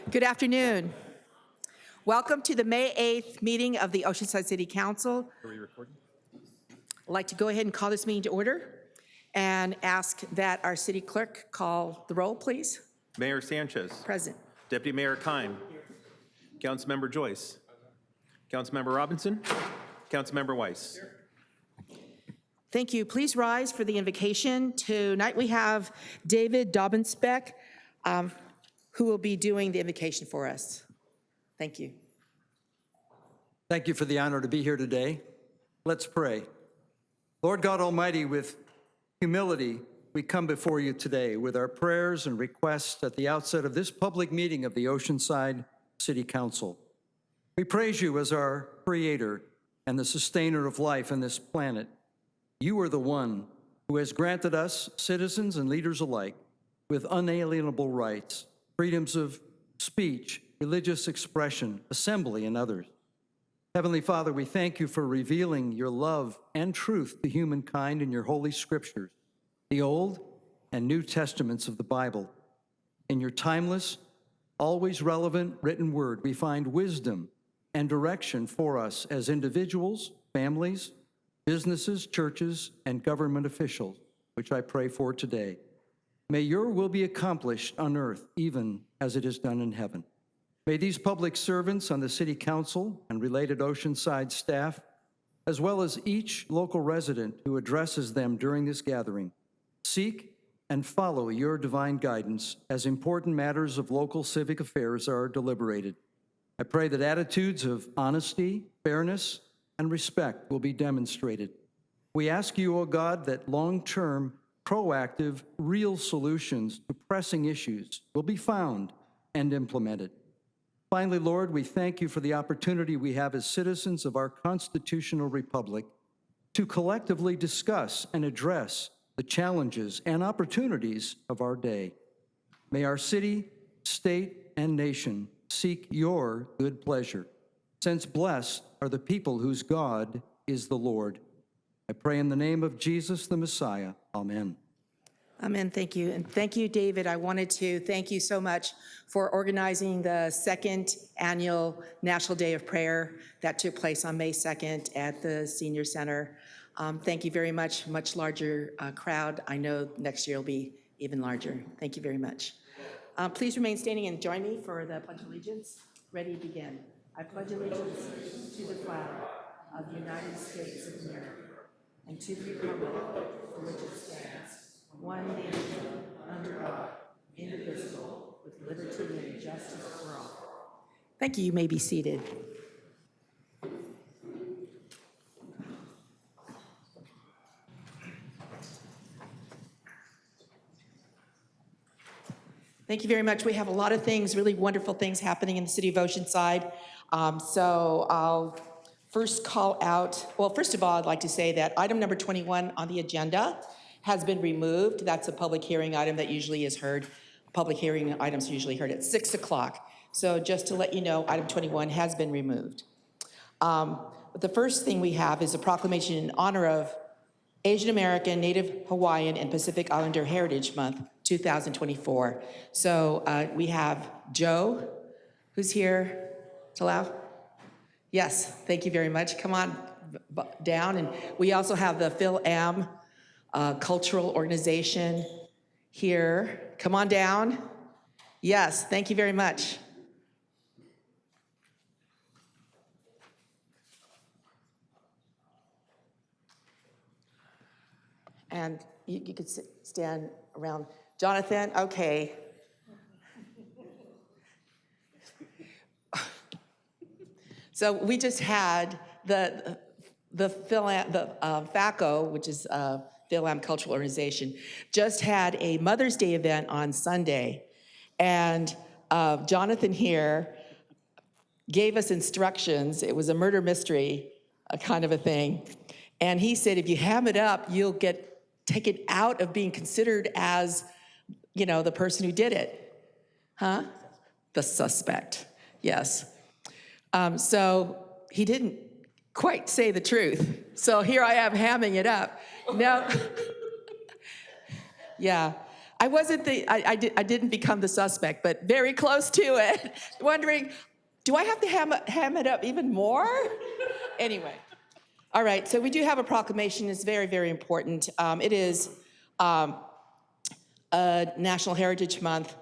Good afternoon. Welcome to the May 8th meeting of the Oceanside City Council. Are we recording? I'd like to go ahead and call this meeting to order and ask that our city clerk call the roll, please. Mayor Sanchez. Present. Deputy Mayor Kime. Councilmember Joyce. Councilmember Robinson. Councilmember Weiss. Thank you. Please rise for the invocation. Tonight we have David Dobbensbeck, who will be doing the invocation for us. Thank you. Thank you for the honor to be here today. Let's pray. Lord God Almighty, with humility, we come before you today with our prayers and requests at the outset of this public meeting of the Oceanside City Council. We praise you as our creator and the sustainer of life on this planet. You are the one who has granted us, citizens and leaders alike, with unalienable rights, freedoms of speech, religious expression, assembly, and others. Heavenly Father, we thank you for revealing your love and truth to humankind in your holy scriptures, the Old and New Testaments of the Bible. In your timeless, always relevant written word, we find wisdom and direction for us as individuals, families, businesses, churches, and government officials, which I pray for today. May your will be accomplished on earth, even as it is done in heaven. May these public servants on the City Council and related Oceanside staff, as well as each local resident who addresses them during this gathering, seek and follow your divine guidance as important matters of local civic affairs are deliberated. I pray that attitudes of honesty, fairness, and respect will be demonstrated. We ask you, O God, that long-term, proactive, real solutions to pressing issues will be found and implemented. Finally, Lord, we thank you for the opportunity we have as citizens of our constitutional republic to collectively discuss and address the challenges and opportunities of our day. May our city, state, and nation seek your good pleasure, since blessed are the people whose God is the Lord. I pray in the name of Jesus the Messiah. Amen. Amen. Thank you. And thank you, David. I wanted to thank you so much for organizing the second annual National Day of Prayer that took place on May 2nd at the Senior Center. Thank you very much. Much larger crowd. I know next year will be even larger. Thank you very much. Please remain standing and join me for the Pledge of Allegiance. Ready to begin. I pledge allegiance to the flag of the United States of America and to the republic for which it stands, one nation, under God, indivisible, with liberty and justice for all. Thank you. You may be seated. Thank you very much. We have a lot of things, really wonderful things happening in the City of Oceanside. So I'll first call out, well, first of all, I'd like to say that item number 21 on the agenda has been removed. That's a public hearing item that usually is heard. Public hearing items are usually heard at 6 o'clock. So just to let you know, item 21 has been removed. But the first thing we have is a proclamation in honor of Asian American, Native Hawaiian, and Pacific Islander Heritage Month 2024. So we have Joe, who's here. To allow? Yes, thank you very much. Come on down. And we also have the Phil Am Cultural Organization here. Come on down. Yes, thank you very much. And you could stand around. Jonathan, okay. So we just had the FACO, which is Phil Am Cultural Organization, just had a Mother's Day event on Sunday. And Jonathan here gave us instructions. It was a murder mystery kind of a thing. And he said, if you ham it up, you'll get taken out of being considered as, you know, the person who did it. Huh? The suspect, yes. So he didn't quite say the truth. So here I am hamming it up. No. Yeah. I wasn't I didn't become the suspect, but very close to it. Wondering, do I have to ham it up even more? Anyway. All right, so we do have a proclamation. It's very, very important. It is National Heritage Month,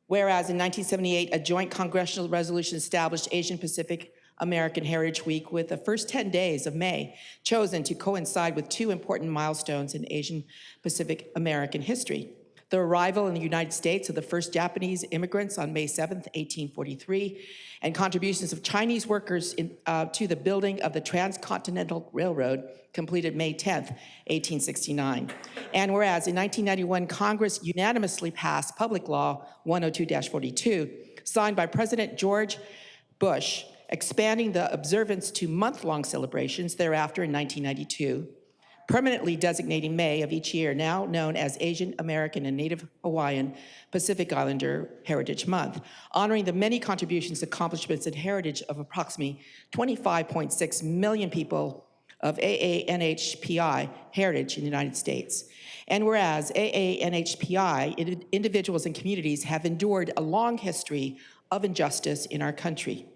whereas in 1978, a joint congressional resolution established Asian Pacific American Heritage Week with the first 10 days of May chosen to coincide with two important milestones in Asian Pacific American history. The arrival in the United States of the first Japanese immigrants on May 7th, 1843, and contributions of Chinese workers to the building of the Transcontinental Railroad completed May 10th, 1869. And whereas in 1991, Congress unanimously passed Public Law 102-42, signed by President George Bush, expanding the observance to month-long celebrations thereafter in 1992, permanently designating May of each year, now known as Asian American and Native Hawaiian Pacific Islander Heritage Month, honoring the many contributions, accomplishments, and heritage of approximately 25.6 million people of AANHPI heritage in the United States. And whereas AANHPI individuals and communities have endured a long history of injustice in our country,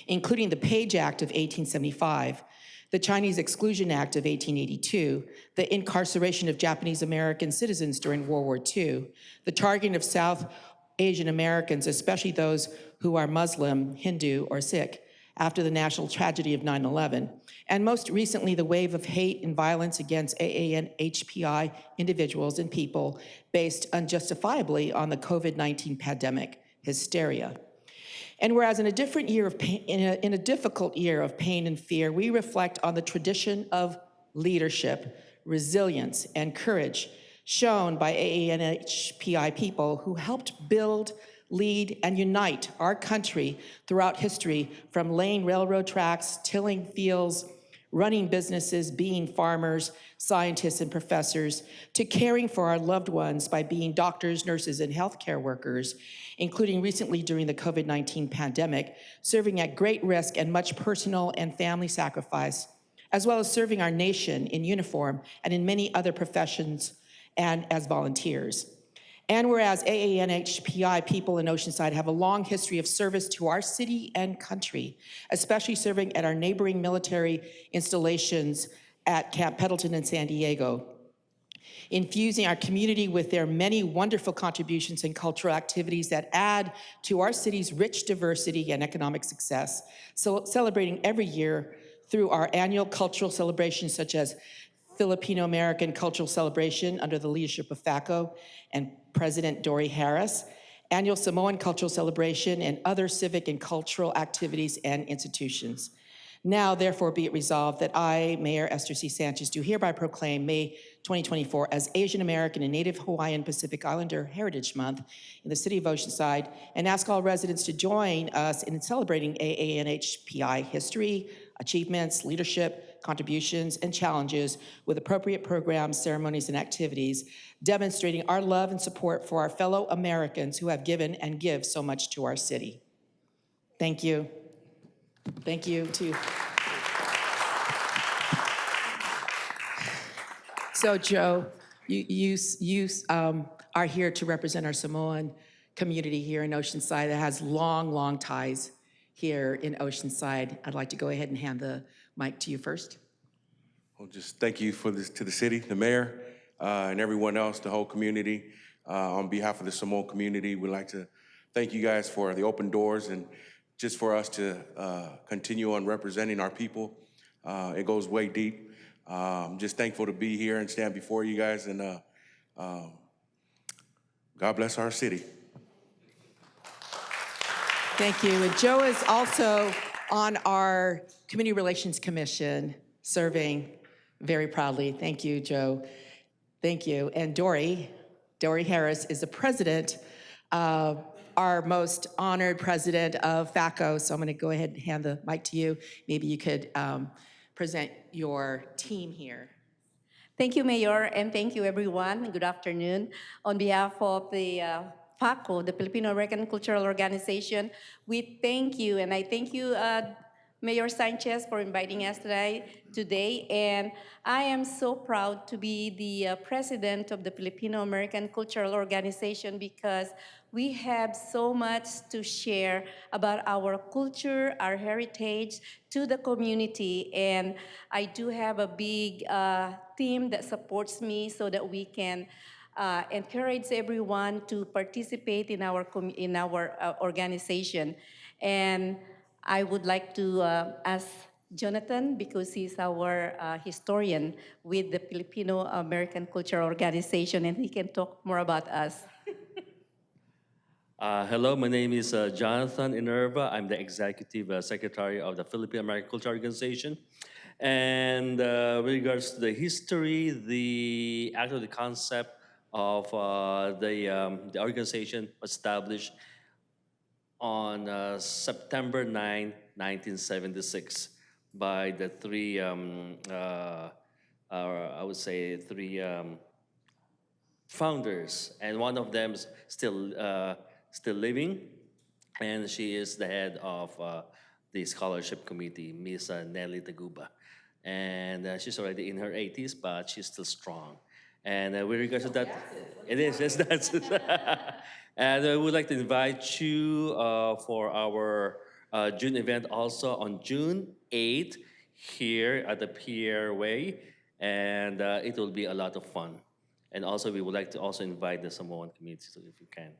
including the Page Act of 1875, the Chinese Exclusion Act of 1882, the incarceration of Japanese American citizens during World War II, the targeting of South Asian Americans, especially those who are Muslim, Hindu, or Sikh, after the national tragedy of 9/11, and most recently, the wave of hate and violence against AANHPI individuals and people based unjustifiably on the COVID-19 pandemic hysteria. And whereas in a different year of pain, in a difficult year of pain and fear, we reflect on the tradition of leadership, resilience, and courage shown by AANHPI people who helped build, lead, and unite our country throughout history, from laying railroad tracks, tilling fields, running businesses, being farmers, scientists, and professors, to caring for our loved ones by being doctors, nurses, and healthcare workers, including recently during the COVID-19 pandemic, serving at great risk and much personal and family sacrifice, as well as serving our nation in uniform and in many other professions and as volunteers. And whereas AANHPI people in Oceanside have a long history of service to our city and country, especially serving at our neighboring military installations at Camp Pendleton in San Diego, infusing our community with their many wonderful contributions and cultural activities that add to our city's rich diversity and economic success, so celebrating every year through our annual cultural celebrations such as Filipino American Cultural Celebration under the leadership of FACO and President Dory Harris, annual Samoan Cultural Celebration, and other civic and cultural activities and institutions. Now, therefore, be it resolved that I, Mayor Esther C. Sanchez, do hereby proclaim May 2024 as Asian American and Native Hawaiian Pacific Islander Heritage Month in the City of Oceanside, and ask all residents to join us in celebrating AANHPI history, achievements, leadership, contributions, and challenges with appropriate programs, ceremonies, and activities, demonstrating our love and support for our fellow Americans who have given and give so much to our city. Thank you. Thank you to. So, Joe, you are here to represent our Samoan community here in Oceanside that has long, long ties here in Oceanside. I'd like to go ahead and hand the mic to you first. Well, just thank you for this to the city, the mayor, and everyone else, the whole community. On behalf of the Samoan community, we'd like to thank you guys for the open doors and just for us to continue on representing our people. It goes way deep. I'm just thankful to be here and stand before you guys, and God bless our city. Thank you. And Joe is also on our Community Relations Commission, serving very proudly. Thank you, Joe. Thank you. And Dory Harris is the president, our most honored president of FACO. So I'm going to go ahead and hand the mic to you. Maybe you could present your team here. Thank you, Mayor, and thank you, everyone. Good afternoon. On behalf of the FACO, the Filipino American Cultural Organization, we thank you, and I thank you, Mayor Sanchez for inviting us today. And I am so proud to be the president of the Filipino-American Cultural Organization because we have so much to share about our culture, our heritage to the community. And I do have a big team that supports me so that we can encourage everyone to participate in our organization. And I would like to ask Jonathan, because he's our historian with the Filipino American Cultural Organization, and he can talk more about us. Hello, my name is Jonathan Inerva. I'm the Executive Secretary of the Philippine American Cultural Organization. And with regards to the history, the concept of the organization was established on September 9, 1976 by the three, I would say, three founders, and one of them is still living, and she is the head of the scholarship committee, Miss Nelly Taguba. And she's already in her 80s, but she's still strong. And with regards to that, it is, yes, that's it. And I would like to invite you for our June event also on June 8th here at the Pier Way, and it will be a lot of fun. And also, we would like to also invite the Samoan community, so if you can.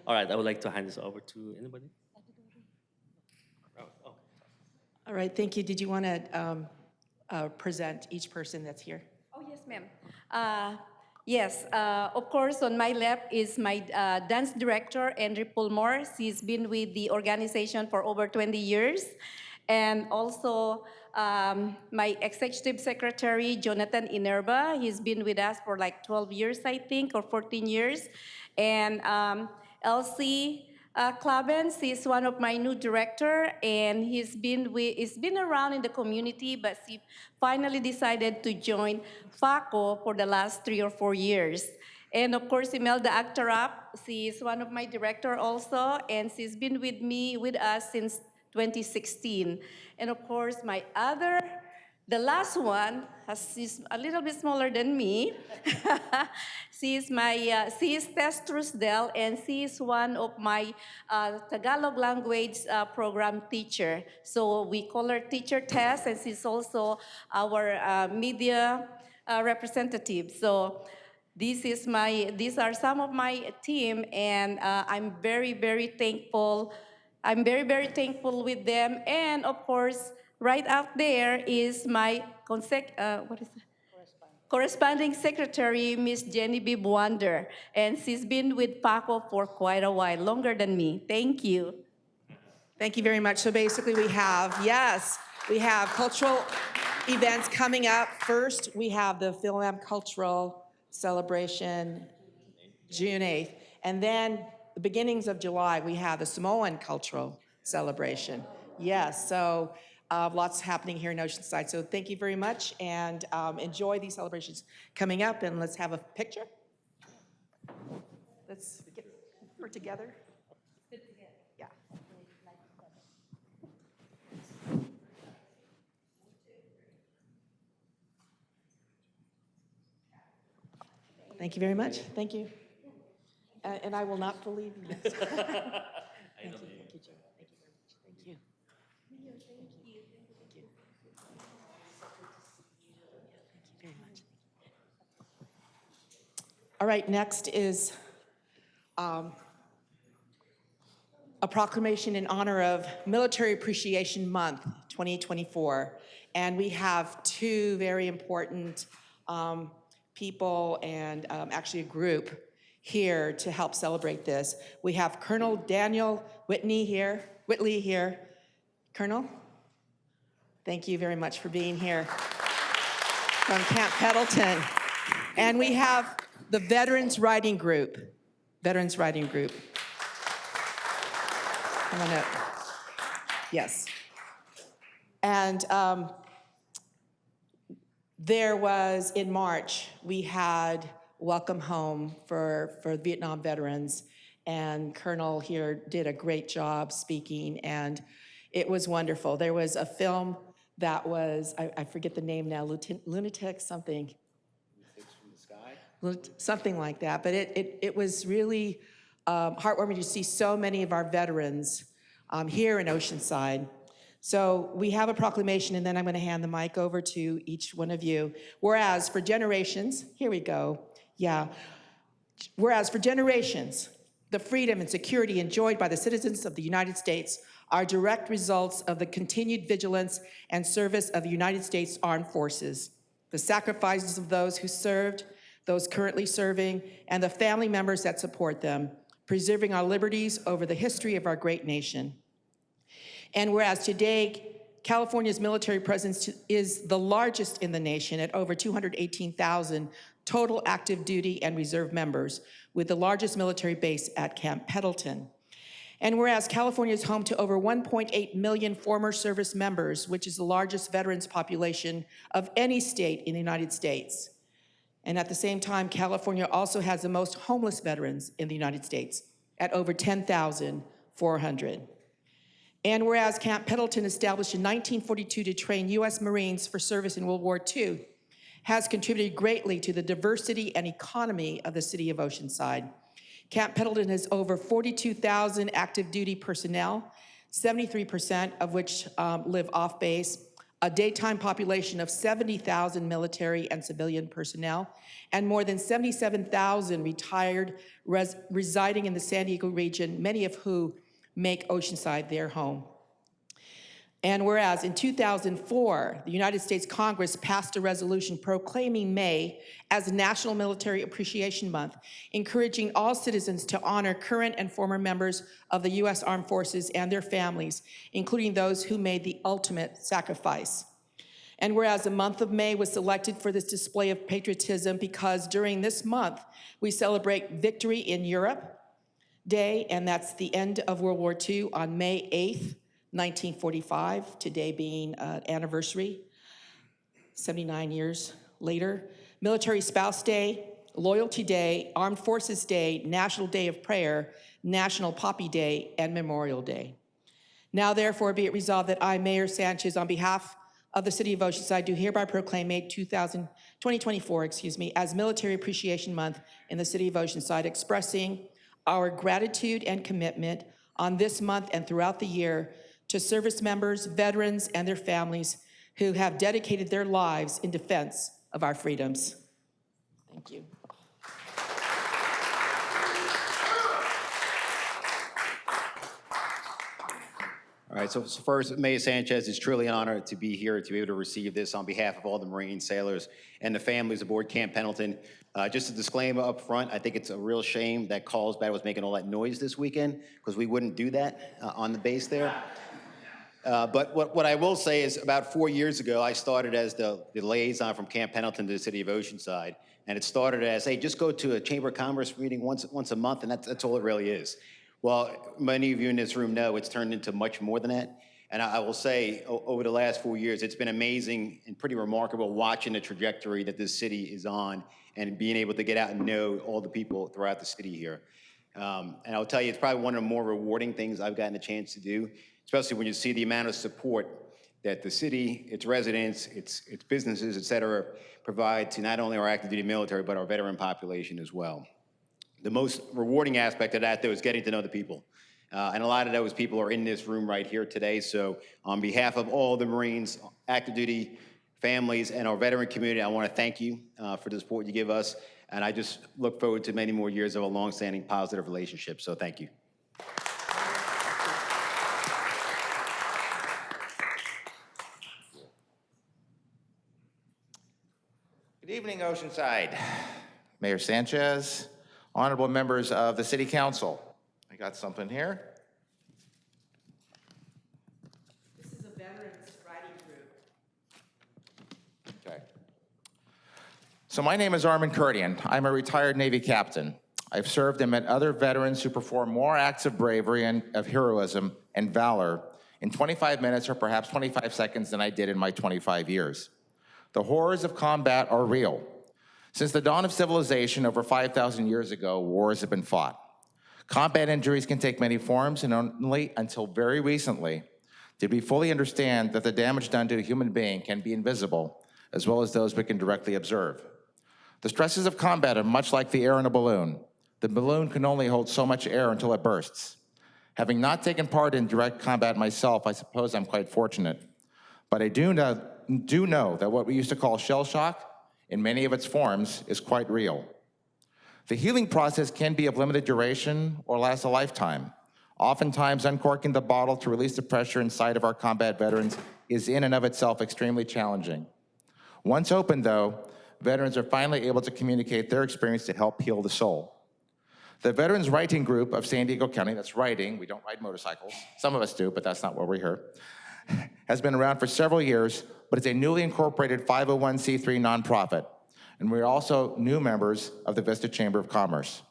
All right, I would like to hand this over to anybody. Oh. All right, thank you. Did you want to present each person that's here? Oh, yes, ma'am. Yes, of course, on my left is my dance director, Andrew Pulmore. She's been with the organization for over 20 years. And also my executive secretary, Jonathan Inerva. He's been with us for like 12 years, I think, or 14 years. And Elsie Clavens is one of my new director, and he's been around in the community, but he finally decided to join FACO for the last 3 or 4 years. And of course, Imelda Actarap, she is one of my director also, and she's been with us since 2016. And of course, the last one, she's a little bit smaller than me. She is Tess Trusdell, and she is one of my Tagalog language program teacher. So we call her Teacher Tess, and she's also our media representative. So these are some of my team, and I'm very, very thankful. I'm very, very thankful with them. And of course, right out there is my corresponding secretary, Miss Genevieve Wander. And she's been with PACO for quite a while, longer than me. Thank you. Thank you very much. So basically we have cultural events coming up. First, we have the Philam Cultural Celebration, June 8th. And then the beginnings of July, we have the Samoan Cultural Celebration. Yes, so lots happening here in Oceanside. So thank you very much, and enjoy these celebrations coming up. And let's have a picture. Let's get her together. Yeah. Thank you very much. Thank you. And I will not believe you. Yes. Thank you. Thank you, Joe. Thank you very much. Thank you. Thank you very much. All right, next is a proclamation in honor of Military Appreciation Month 2024. And we have two very important people and actually a group here to help celebrate this. We have Colonel Daniel Whitley here. Colonel, thank you very much for being here from Camp Pendleton. And we have the Veterans Riding Group. Come on up. Yes. And there was, in March, we had Welcome Home for Vietnam veterans, and Colonel here did a great job speaking, and It was wonderful. There was a film that was, I forget the name now, Lunatic something. Something like that, but it was really heartwarming to see so many of our veterans here in Oceanside. So we have a proclamation, and then I'm going to hand the mic over to each one of you. Whereas for generations, here we go, yeah. Whereas for generations, the freedom and security enjoyed by the citizens of the United States are direct results of the continued vigilance and service of the United States Armed Forces, the sacrifices of those who served, those currently serving, and the family members that support them, preserving our liberties over the history of our great nation. And whereas today, California's military presence is the largest in the nation at over 218,000 total active duty and reserve members, with the largest military base at Camp Pendleton. And whereas California is home to over 1.8 million former service members, which is the largest veterans population of any state in the United States. And at the same time, California also has the most homeless veterans in the United States at over 10,400. And whereas Camp Pendleton, established in 1942 to train U.S. Marines for service in World War II, has contributed greatly to the diversity and economy of the city of Oceanside. Camp Pendleton has over 42,000 active duty personnel, 73% of which live off base, a daytime population of 70,000 military and civilian personnel, and more than 77,000 retired residing in the San Diego region, many of who make Oceanside their home. And whereas in 2004, the United States Congress passed a resolution proclaiming May as National Military Appreciation Month, encouraging all citizens to honor current and former members of the U.S. Armed Forces and their families, including those who made the ultimate sacrifice. And whereas the month of May was selected for this display of patriotism because during this month, we celebrate Victory in Europe Day, and that's the end of World War II on May 8th, 1945, today being anniversary, 79 years later. Military Spouse Day, Loyalty Day, Armed Forces Day, National Day of Prayer, National Poppy Day, and Memorial Day. Now therefore be it resolved that I, Mayor Sanchez, on behalf of the City of Oceanside, do hereby proclaim May 2024, as Military Appreciation Month in the City of Oceanside, expressing our gratitude and commitment on this month and throughout the year to service members, veterans, and their families who have dedicated their lives in defense of our freedoms. Thank you. All right, so first, Mayor Sanchez, it's truly an honor to be here, to be able to receive this on behalf of all the Marine sailors and the families aboard Camp Pendleton. Just a disclaimer up front, I think it's a real shame that Carlsbad was making all that noise this weekend, because we wouldn't do that on the base there. But what I will say is about 4 years ago, I started as the liaison from Camp Pendleton to the City of Oceanside. And it started as, hey, just go to a Chamber of Commerce meeting once a month, and that's all it really is. Well, many of you in this room know it's turned into much more than that. And I will say, over the last 4 years, it's been amazing and pretty remarkable watching the trajectory that this city is on and being able to get out and know all the people throughout the city here. And I'll tell you, it's probably one of the more rewarding things I've gotten a chance to do, especially when you see the amount of support that the city, its residents, its businesses, et cetera, provide to not only our active duty military, but our veteran population as well. The most rewarding aspect of that, though, is getting to know the people. And a lot of those people are in this room right here today. So on behalf of all the Marines, active duty families, and our veteran community, I want to thank you for the support you give us. And I just look forward to many more years of a longstanding positive relationship. So thank you. Good evening, Oceanside. Mayor Sanchez, honorable members of the City Council. I got something here. This is a veterans writing group. Okay. So my name is Armin Kurdian. I'm a retired Navy captain. I've served and met other veterans who perform more acts of bravery and of heroism and valor in 25 minutes or perhaps 25 seconds than I did in my 25 years. The horrors of combat are real. Since the dawn of civilization over 5,000 years ago, wars have been fought. Combat injuries can take many forms, and only until very recently did we fully understand that the damage done to a human being can be invisible, as well as those we can directly observe. The stresses of combat are much like the air in a balloon. The balloon can only hold so much air until it bursts. Having not taken part in direct combat myself, I suppose I'm quite fortunate. But I do know that what we used to call shell shock, in many of its forms, is quite real. The healing process can be of limited duration or last a lifetime. Oftentimes, uncorking the bottle to release the pressure inside of our combat veterans is in and of itself extremely challenging. Once open, though, veterans are finally able to communicate their experience to help heal the soul. The Veterans Writing Group of San Diego County, that's writing, we don't ride motorcycles. Some of us do, but that's not why we're here, has been around for several years, but it's a newly incorporated 501c3 nonprofit, and we're also new members of the Vista Chamber of Commerce.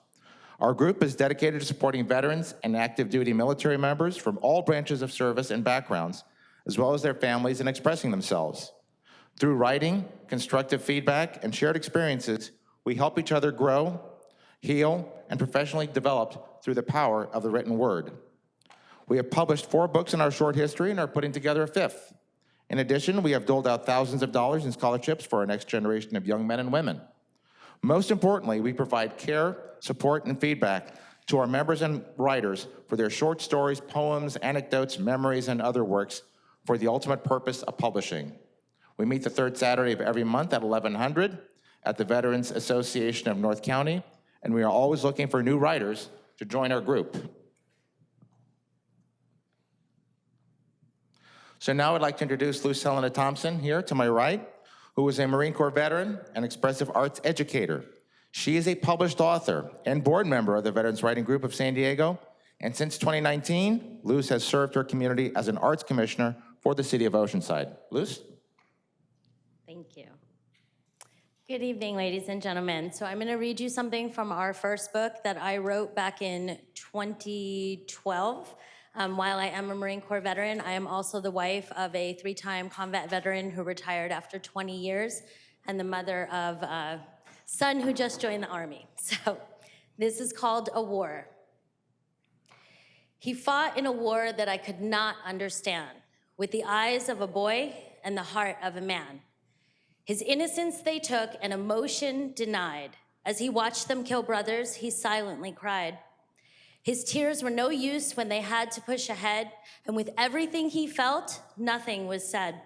Our group is dedicated to supporting veterans and active duty military members from all branches of service and backgrounds, as well as their families in expressing themselves. Through writing, constructive feedback, and shared experiences, we help each other grow, heal, and professionally develop through the power of the written word. We have published 4 books in our short history and are putting together a 5th. In addition, we have doled out thousands of dollars in scholarships for our next generation of young men and women. Most importantly, we provide care, support, and feedback to our members and writers for their short stories, poems, anecdotes, memories, and other works for the ultimate purpose of publishing. We meet the 3rd Saturday of every month at 1100 at the Veterans Association of North County, and we are always looking for new writers to join our group. So now I'd like to introduce Luz Helena Thompson here to my right, who is a Marine Corps veteran and expressive arts educator. She is a published author and board member of the Veterans Writing Group of San Diego, and since 2019, Luz has served her community as an arts commissioner for the City of Oceanside. Luz? Thank you. Good evening, ladies and gentlemen. So I'm going to read you something from our first book that I wrote back in 2012. While I am a Marine Corps veteran, I am also the wife of a 3-time combat veteran who retired after 20 years and the mother of a son who just joined the Army. So this is called A War. He fought in a war that I could not understand, with the eyes of a boy and the heart of a man. His innocence they took and emotion denied. As he watched them kill brothers, he silently cried. His tears were no use when they had to push ahead, and with everything he felt, nothing was said.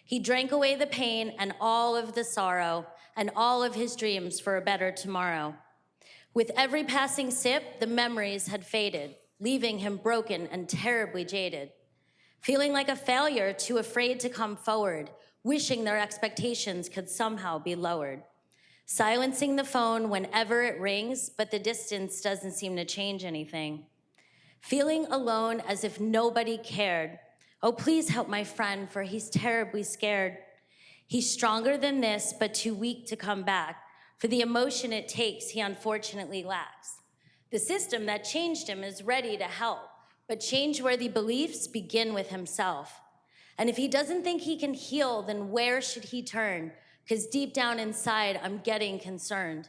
He drank away the pain and all of the sorrow and all of his dreams for a better tomorrow. With every passing sip, the memories had faded, leaving him broken and terribly jaded. Feeling like a failure, too afraid to come forward, wishing their expectations could somehow be lowered. Silencing the phone whenever it rings, but the distance doesn't seem to change anything. Feeling alone as if nobody cared. Oh, please help my friend, for he's terribly scared. He's stronger than this, but too weak to come back. For the emotion it takes, he unfortunately lacks. The system that changed him is ready to help, but change-worthy beliefs begin with himself. And if he doesn't think he can heal, then where should he turn? Because deep down inside, I'm getting concerned.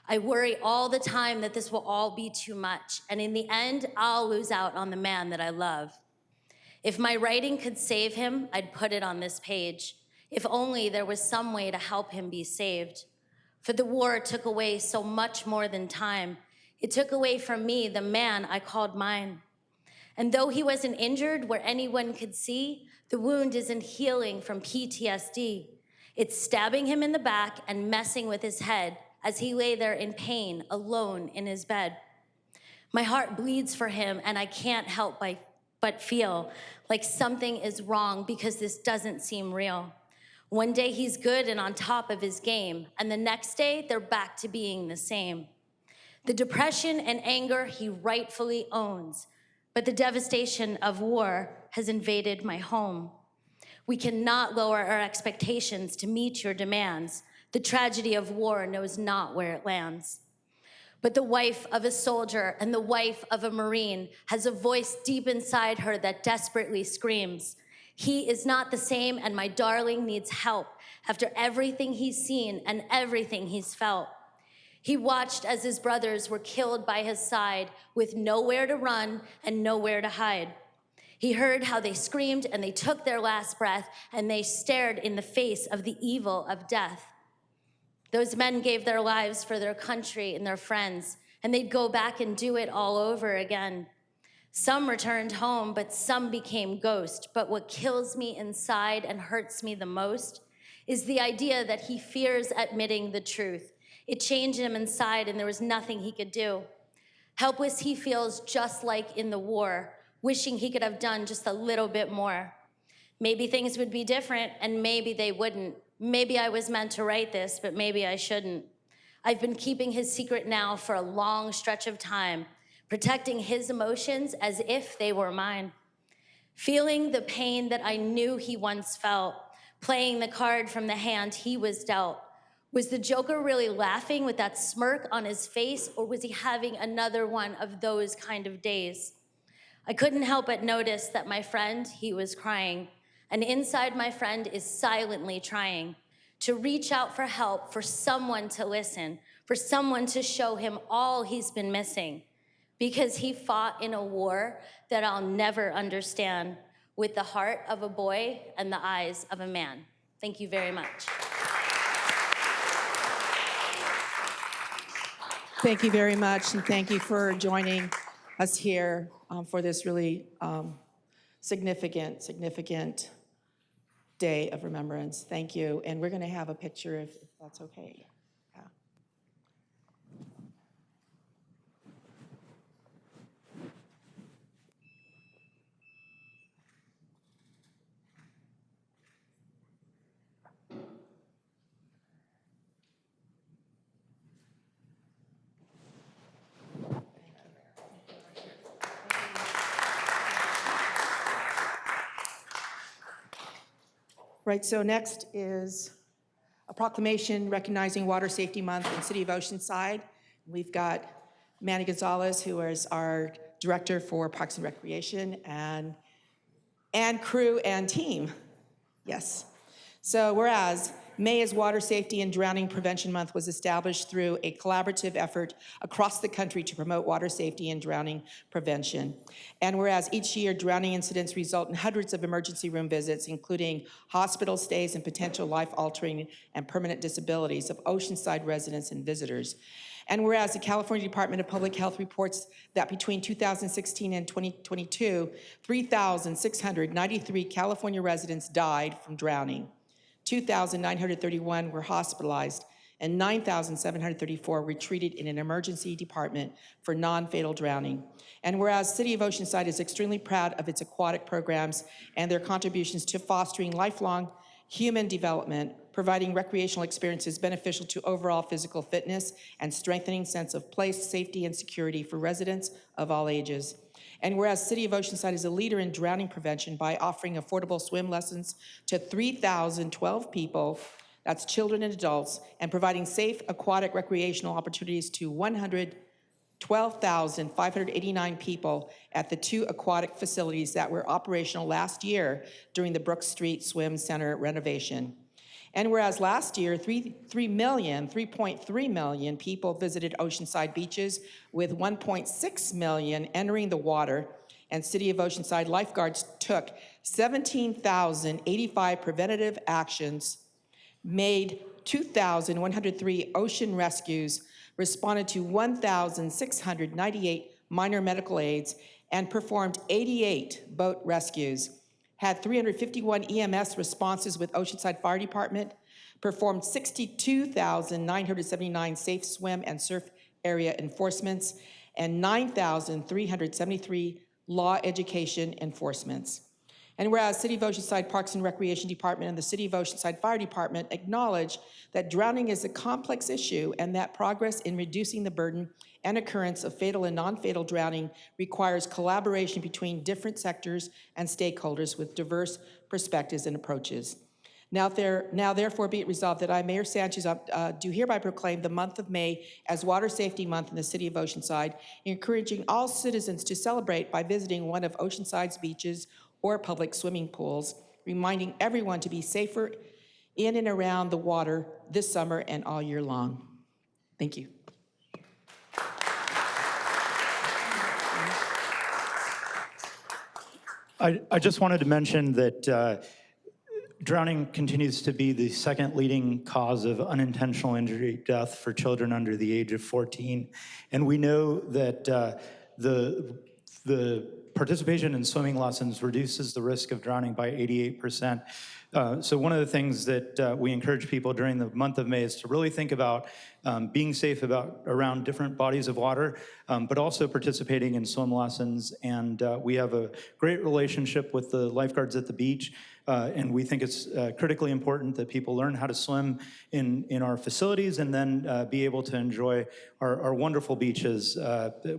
I worry all the time that this will all be too much, and in the end, I'll lose out on the man that I love. If my writing could save him, I'd put it on this page. If only there was some way to help him be saved. For the war took away so much more than time. It took away from me the man I called mine. And though he wasn't injured where anyone could see, the wound isn't healing from PTSD. It's stabbing him in the back and messing with his head as he lay there in pain, alone in his bed. My heart bleeds for him, and I can't help but feel like something is wrong because this doesn't seem real. One day he's good and on top of his game, and the next day they're back to being the same. The depression and anger he rightfully owns, but the devastation of war has invaded my home. We cannot lower our expectations to meet your demands. The tragedy of war knows not where it lands. But the wife of a soldier and the wife of a Marine has a voice deep inside her that desperately screams, "He is not the same, and my darling needs help after everything he's seen and everything he's felt." He watched as his brothers were killed by his side with nowhere to run and nowhere to hide. He heard how they screamed and they took their last breath and they stared in the face of the evil of death. Those men gave their lives for their country and their friends, and they'd go back and do it all over again. Some returned home, but some became ghosts. But what kills me inside and hurts me the most is the idea that he fears admitting the truth. It changed him inside, and there was nothing he could do. Helpless he feels, just like in the war, wishing he could have done just a little bit more. Maybe things would be different, and maybe they wouldn't. Maybe I was meant to write this, but maybe I shouldn't. I've been keeping his secret now for a long stretch of time, protecting his emotions as if they were mine. Feeling the pain that I knew he once felt, playing the card from the hand he was dealt. Was the Joker really laughing with that smirk on his face, or was he having another one of those kind of days? I couldn't help but notice that my friend, he was crying, and inside my friend is silently trying to reach out for help, for someone to listen, for someone to show him all he's been missing, because he fought in a war that I'll never understand, with the heart of a boy and the eyes of a man. Thank you very much. Thank you very much, and thank you for joining us here for this really significant day of remembrance. Thank you, and we're going to have a picture if that's okay. Yeah. Right, so next is a proclamation recognizing Water Safety Month in City of Oceanside. We've got Manny Gonzalez, who is our Director for Parks and Recreation, and crew and team. Yes. So whereas May is Water Safety and Drowning Prevention Month was established through a collaborative effort across the country to promote water safety and drowning prevention. And whereas each year drowning incidents result in hundreds of emergency room visits, including hospital stays and potential life-altering and permanent disabilities of Oceanside residents and visitors. And whereas the California Department of Public Health reports that between 2016 and 2022, 3,693 California residents died from drowning. 2,931 were hospitalized, and 9,734 were treated in an emergency department for non-fatal drowning. And whereas City of Oceanside is extremely proud of its aquatic programs and their contributions to fostering lifelong human development, providing recreational experiences beneficial to overall physical fitness, and strengthening sense of place, safety, and security for residents of all ages. And whereas City of Oceanside is a leader in drowning prevention by offering affordable swim lessons to 3,012 people, that's children and adults, and providing safe aquatic recreational opportunities to 112,589 people at the 2 aquatic facilities that were operational last year during the Brook Street Swim Center renovation. And whereas last year, 3.3 million people visited Oceanside beaches, with 1.6 million entering the water, and City of Oceanside lifeguards took 17,085 preventative actions, made 2,103 ocean rescues, responded to 1,698 minor medical aids, and performed 88 boat rescues, had 351 EMS responses with Oceanside Fire Department, performed 62,979 safe swim and surf area enforcements, and 9,373 law education enforcements. And whereas City of Oceanside Parks and Recreation Department and the City of Oceanside Fire Department acknowledge that drowning is a complex issue and that progress in reducing the burden and occurrence of fatal and non-fatal drowning requires collaboration between different sectors and stakeholders with diverse perspectives and approaches. Now therefore be it resolved that I, Mayor Sanchez, do hereby proclaim the month of May as Water Safety Month in the City of Oceanside, encouraging all citizens to celebrate by visiting one of Oceanside's beaches or public swimming pools, reminding everyone to be safer in and around the water this summer and all year long. Thank you. I just wanted to mention that drowning continues to be the second leading cause of unintentional injury death for children under the age of 14. And we know that the participation in swimming lessons reduces the risk of drowning by 88%. So one of the things that we encourage people during the month of May is to really think about being safe around different bodies of water, but also participating in swim lessons. And we have a great relationship with the lifeguards at the beach. And we think it's critically important that people learn how to swim in our facilities and then be able to enjoy our wonderful beaches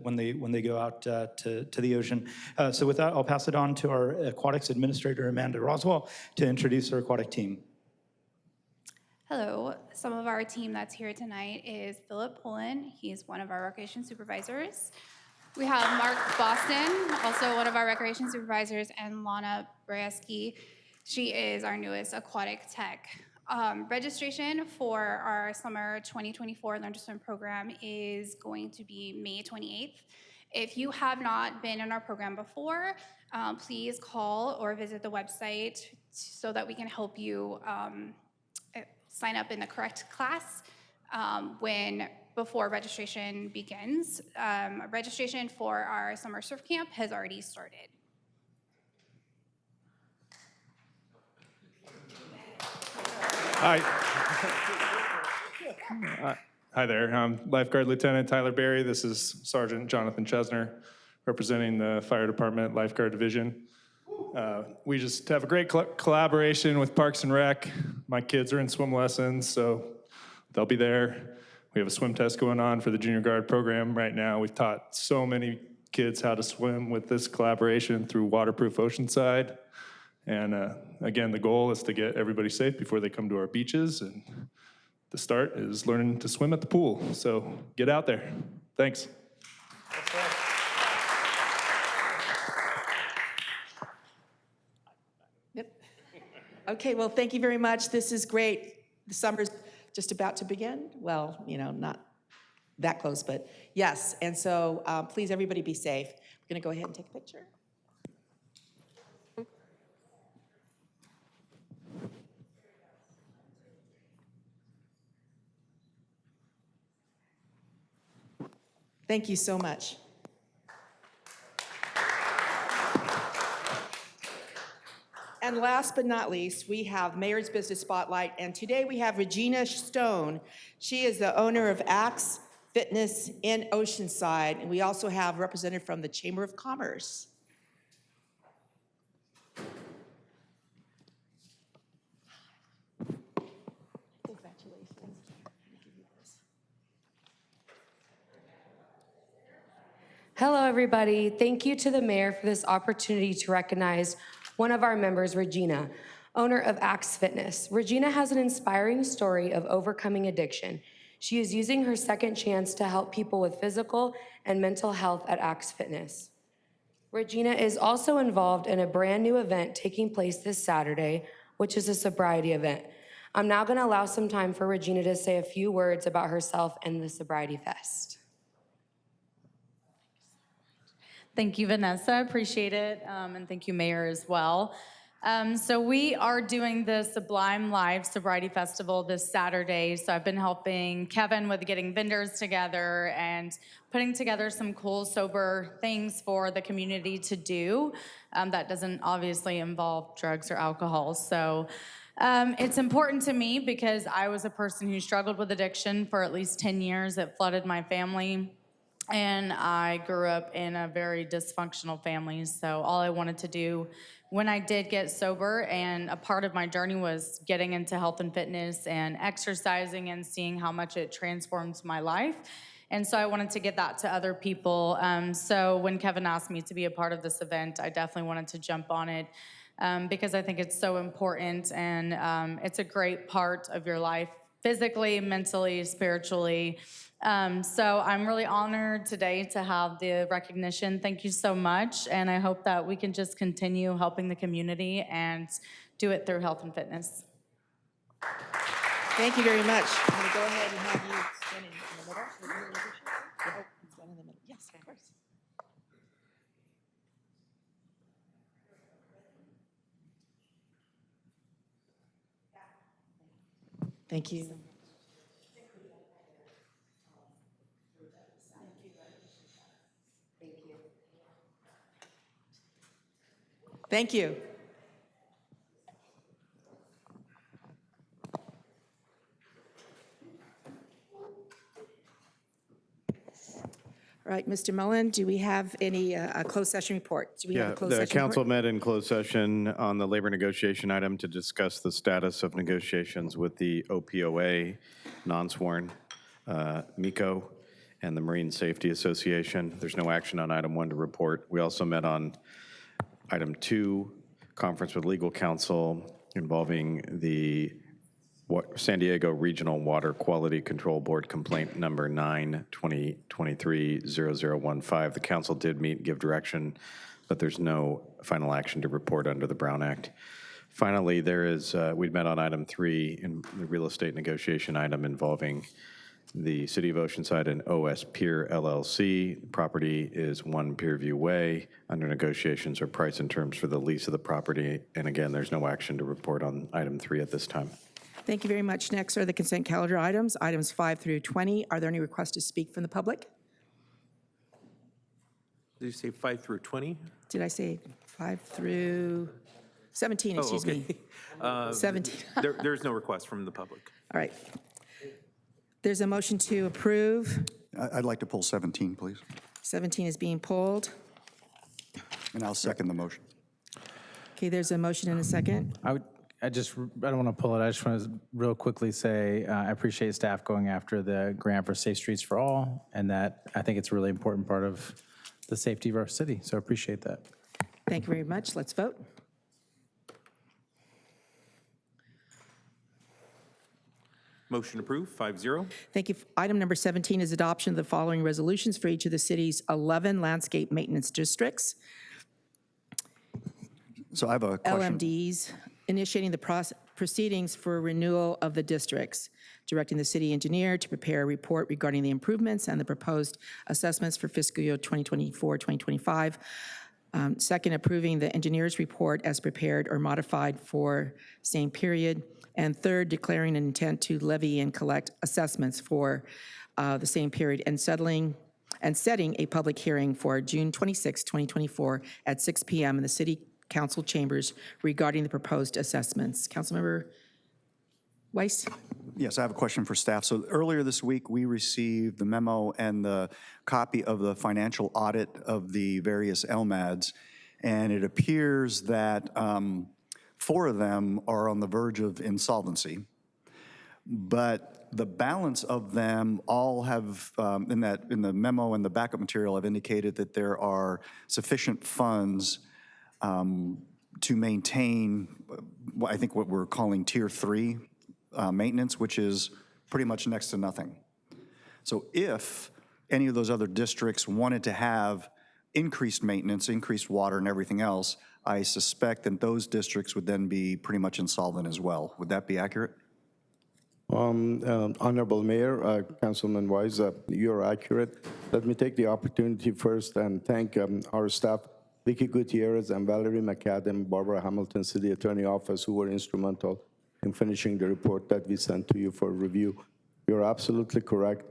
when they go out to the ocean. So with that, I'll pass it on to our aquatics administrator, Amanda Roswell, to introduce our aquatic team. Hello, some of our team that's here tonight is Philip Pullen. He's one of our recreation supervisors. We have Mark Boston, also one of our recreation supervisors, and Lana Brayeski. She is our newest aquatic tech. Registration for our summer 2024 Learn to Swim program is going to be May 28th. If you have not been in our program before, please call or visit the website so that we can help you sign up in the correct class before registration begins. Registration for our summer surf camp has already started. Hi. Hi there. I'm Lifeguard Lieutenant Tyler Berry. This is Sergeant Jonathan Chesner, representing the Fire Department Lifeguard Division. We just have a great collaboration with Parks and Rec. My kids are in swim lessons, so they'll be there. We have a swim test going on for the junior guard program right now. We've taught so many kids how to swim with this collaboration through Waterproof Oceanside. And again, the goal is to get everybody safe before they come to our beaches. And the start is learning to swim at the pool. So get out there. Thanks. Yep. Okay, well, thank you very much. This is great. The summer's just about to begin. Well, not that close, but yes. And so please, everybody be safe. We're going to go ahead and take a picture. Thank you so much. And last but not least, we have Mayor's Business Spotlight, and today we have Regina Stone. She is the owner of Axe Fitness in Oceanside, and we also have a representative from the Chamber of Commerce. Hello, everybody. Thank you to the mayor for this opportunity to recognize one of our members, Regina, owner of Axe Fitness. Regina has an inspiring story of overcoming addiction. She is using her second chance to help people with physical and mental health at Axe Fitness. Regina is also involved in a brand new event taking place this Saturday, which is a sobriety event. I'm now going to allow some time for Regina to say a few words about herself and the Sobriety Fest. Thank you, Vanessa. Appreciate it. And thank you, Mayor, as well. So we are doing the Sublime Live Sobriety Festival this Saturday. So I've been helping Kevin with getting vendors together and putting together some cool, sober things for the community to do that doesn't obviously involve drugs or alcohol. So it's important to me because I was a person who struggled with addiction for at least 10 years. It flooded my family. And I grew up in a very dysfunctional family, so all I wanted to do when I did get sober, and a part of my journey was getting into health and fitness and exercising and seeing how much it transformed my life. And so I wanted to get that to other people. So when Kevin asked me to be a part of this event, I definitely wanted to jump on it because I think it's so important, and it's a great part of your life, physically, mentally, spiritually. So I'm really honored today to have the recognition. Thank you so much, and I hope that we can just continue helping the community and do it through health and fitness. Thank you very much. I'm going to go ahead and have you stand in the middle. Oh, stand in the middle. Yes, of course. Thank you. Thank you. All right, Mr. Mullen, do we have any closed session report? Do we have a closed The session report? council met in closed session on the labor negotiation item to discuss the status of negotiations with the OPOA, non-sworn, MECO, and the Marine Safety Association. There's no action on item 1 to report. We also met on item 2, conference with legal counsel involving the San Diego Regional Water Quality Control Board complaint number 9/2023-0015. The council did meet and give direction, but there's no final action to report under the Brown Act. Finally, we met on item 3 in the real estate negotiation item involving the City of Oceanside and OS Pier LLC. The property is 1 Pierview Way. Under negotiations are price and terms for the lease of the property. And again, there's no action to report on item 3 at this time. Thank you very much. Next are the consent calendar items, items 5 through 20. Are there any requests to speak from the public? Did you say 5 through 20? Did I say 5 through 17, excuse me? 17. There's no request from the public. All right. There's a motion to approve. I'd like to pull 17, please. 17 is being pulled. And I'll second the motion. Okay, there's a motion and a second. I don't want to pull it. I just want to real quickly say I appreciate staff going after the grant for Safe Streets for All, and that I think it's a really important part of the safety of our city. So I appreciate that. Thank you very much. Let's vote. Motion approved, 5-0. Thank you. Item number 17 is adoption of the following resolutions for each of the city's 11 landscape maintenance districts. So I have a question. LMDs, initiating the proceedings for renewal of the districts, directing the city engineer to prepare a report regarding the improvements and the proposed assessments for fiscal year 2024-2025. Second, approving the engineer's report as prepared or modified for same period. And third, declaring an intent to levy and collect assessments for the same period and setting a public hearing for June 26, 2024 at 6 p.m. in the City Council chambers regarding the proposed assessments. Councilmember Weiss? Yes, I have a question for staff. So earlier this week, we received the memo and the copy of the financial audit of the various LMADs, and it appears that 4 of them are on the verge of insolvency, but the balance of them all have, in the memo and the backup material, have indicated that there are sufficient funds to maintain, I think what we're calling Tier 3 maintenance, which is pretty much next to nothing. So if any of those other districts wanted to have increased maintenance, increased water and everything else, I suspect that those districts would then be pretty much insolvent as well. Would that be accurate? Honorable Mayor, Councilman Wise, you're accurate. Let me take the opportunity first and thank our staff, Vicky Gutierrez and Valerie McAdam, Barbara Hamilton, City Attorney Office, who were instrumental in finishing the report that we sent to you for review. You're absolutely correct.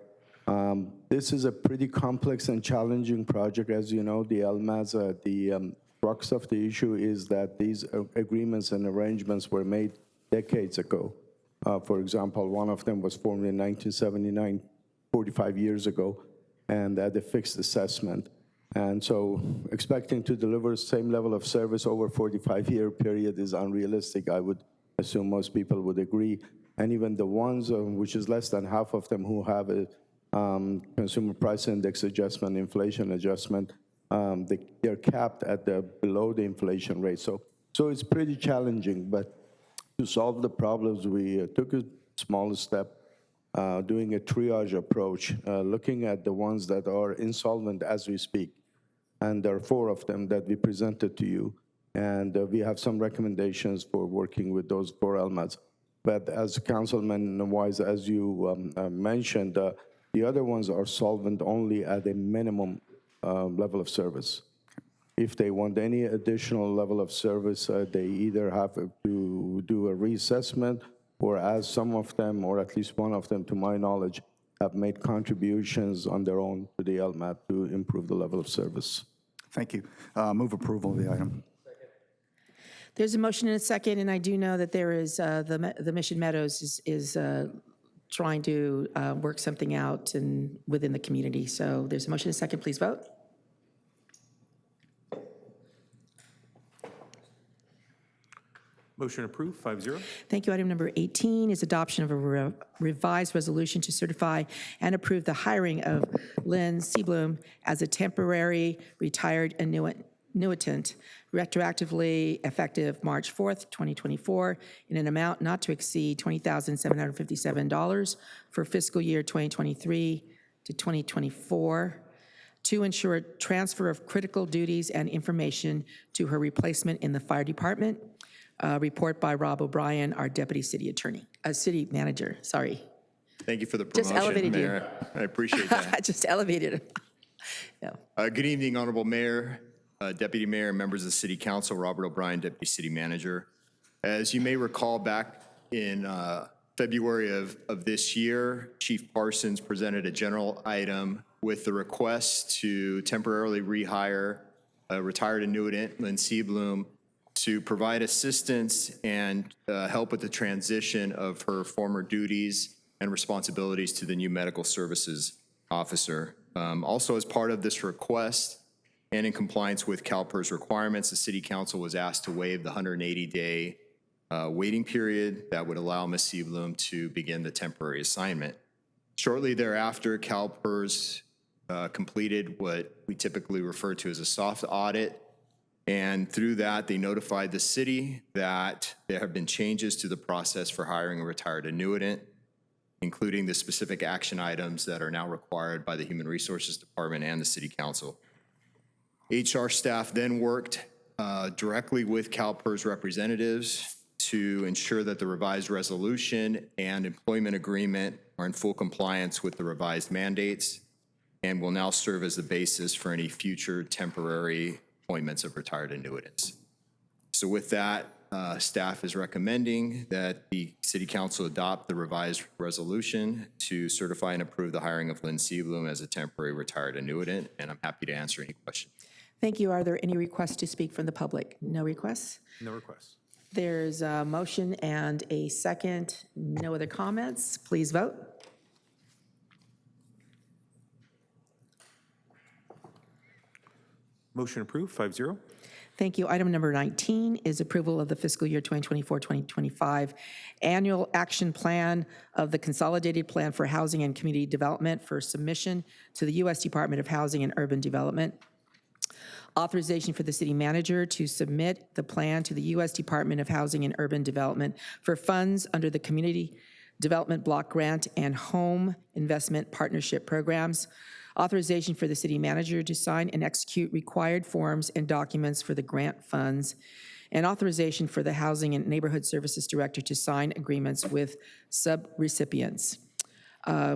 This is a pretty complex and challenging project. As you know, the LMAS, the crux of the issue is that these agreements and arrangements were made decades ago. For example, one of them was formed in 1979, 45 years ago, and at a fixed assessment. And so expecting to deliver the same level of service over a 45-year period is unrealistic. I would assume most people would agree. And even the ones, which is less than half of them, who have a consumer price index adjustment, inflation adjustment, they're capped at below the inflation rate. So it's pretty challenging, but to solve the problems, we took a small step, doing a triage approach, looking at the ones that are insolvent as we speak. And there are 4 of them that we presented to you. And we have some recommendations for working with those 4 LMADs. But as Councilman Wise, as you mentioned, the other ones are solvent only at a minimum level of service. If they want any additional level of service, they either have to do a reassessment or as some of them, or at least one of them, to my knowledge, have made contributions on their own to the LMAT to improve the level of service. Thank you. Move approval of the item. There's a motion and a second, and I do know that there is, the Mission Meadows is trying to work something out within the community. So there's a motion and a second. Please vote. Motion approved, 5-0. Thank you. Item number 18 is adoption of a revised resolution to certify and approve the hiring of Lynn Seablum as a temporary retired annuitant, retroactively effective March 4th, 2024, in an amount not to exceed $20,757 for fiscal year 2023 to 2024, to ensure transfer of critical duties and information to her replacement in the fire department. Report by Rob O'Brien, our deputy city manager, sorry. Thank you for the Just promotion, elevated you. Mayor. I appreciate that. I just elevated him. Yeah. Good evening, Honorable Mayor, Deputy Mayor, members of the City Council. Robert O'Brien, Deputy City Manager. As you may recall, back in February of this year, Chief Parsons presented a general item with the request to temporarily rehire a retired annuitant, Lynn Seablum, to provide assistance and help with the transition of her former duties and responsibilities to the new medical services officer. Also, as part of this request and in compliance with CalPERS requirements, the City Council was asked to waive the 180-day waiting period that would allow Ms. Seablum to begin the temporary assignment. Shortly thereafter, CalPERS completed what we typically refer to as a soft audit. And through that, they notified the city that there have been changes to the process for hiring a retired annuitant, including the specific action items that are now required by the Human Resources Department and the City Council. HR staff then worked directly with CalPERS representatives to ensure that the revised resolution and employment agreement are in full compliance with the revised mandates and will now serve as the basis for any future temporary appointments of retired annuitants. So with that, staff is recommending that the City Council adopt the revised resolution to certify and approve the hiring of Lynn Seablum as a temporary retired annuitant, and I'm happy to answer any questions. Thank you. Are there any requests to speak from the public? No requests? No requests. There's a motion and a second. No other comments. Please vote. Motion approved, 5-0. Thank you. Item number 19 is approval of the fiscal year 2024-2025 annual action plan of the Consolidated Plan for Housing and Community Development for submission to the U.S. Department of Housing and Urban Development. Authorization for the city manager to submit the plan to the U.S. Department of Housing and Urban Development for funds under the Community Development Block Grant and Home Investment Partnership Programs. Authorization for the city manager to sign and execute required forms and documents for the grant funds, and authorization for the Housing and Neighborhood Services Director to sign agreements with subrecipients.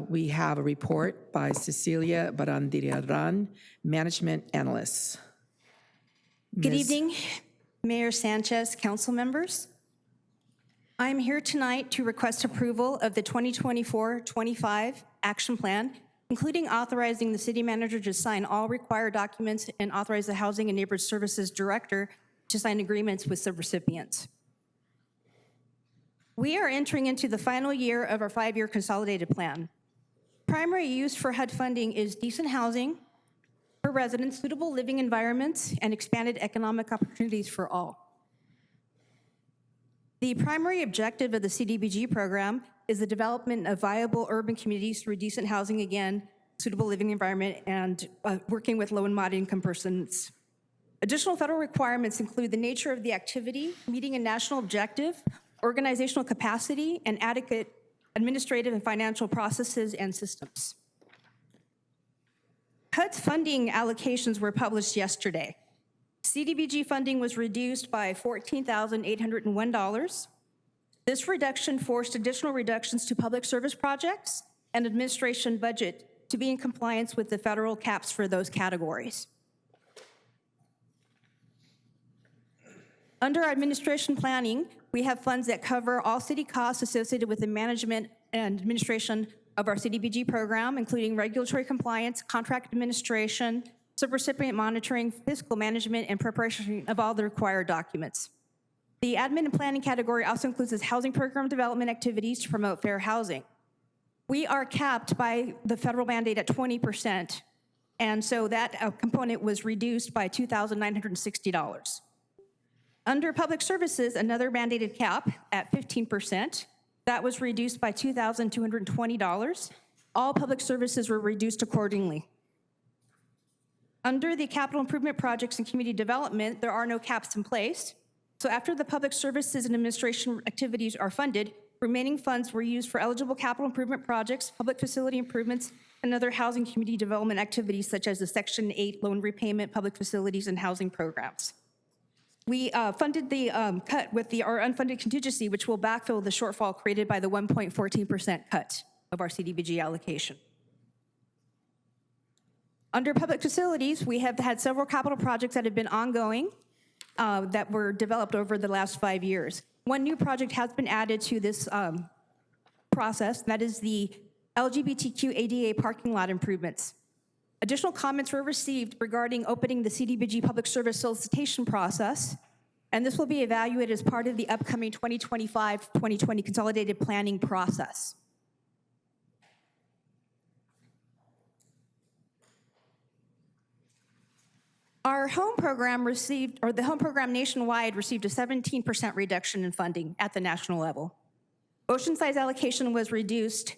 We have a report by Cecilia Barandiraran, Management Analyst. Good Ms. evening, Mayor Sanchez, council members. I'm here tonight to request approval of the 2024-25 action plan, including authorizing the city manager to sign all required documents and authorize the Housing and Neighborhood Services Director to sign agreements with subrecipients. We are entering into the final year of our 5-year consolidated plan. Primary use for HUD funding is decent housing for residents, suitable living environments, and expanded economic opportunities for all. The primary objective of the CDBG program is the development of viable urban communities through decent housing, again, suitable living environment, and working with low and moderate income persons. Additional federal requirements include the nature of the activity, meeting a national objective, organizational capacity, and adequate administrative and financial processes and systems. HUD's funding allocations were published yesterday. CDBG funding was reduced by $14,801. This reduction forced additional reductions to public service projects and administration budget to be in compliance with the federal caps for those categories. Under our administration planning, we have funds that cover all city costs associated with the management and administration of our CDBG program, including regulatory compliance, contract administration, subrecipient monitoring, fiscal management, and preparation of all the required documents. The admin and planning category also includes housing program development activities to promote fair housing. We are capped by the federal mandate at 20%, and so that component was reduced by $2,960. Under public services, another mandated cap at 15%, that was reduced by $2,220. All public services were reduced accordingly. Under the capital improvement projects and community development, there are no caps in place. So after the public services and administration activities are funded, remaining funds were used for eligible capital improvement projects, public facility improvements, and other housing community development activities such as the Section 8 loan repayment, public facilities, and housing programs. We funded the cut with our unfunded contingency, which will backfill the shortfall created by the 1.14% cut of our CDBG allocation. Under public facilities, we have had several capital projects that have been ongoing that were developed over the last 5 years. One new project has been added to this process, that is the LGBTQ ADA parking lot improvements. Additional comments were received regarding opening the CDBG public service solicitation process, and this will be evaluated as part of the upcoming 2025-2020 consolidated planning process. Our home program received, or the home program nationwide received a 17% reduction in funding at the national level. Oceanside's allocation was reduced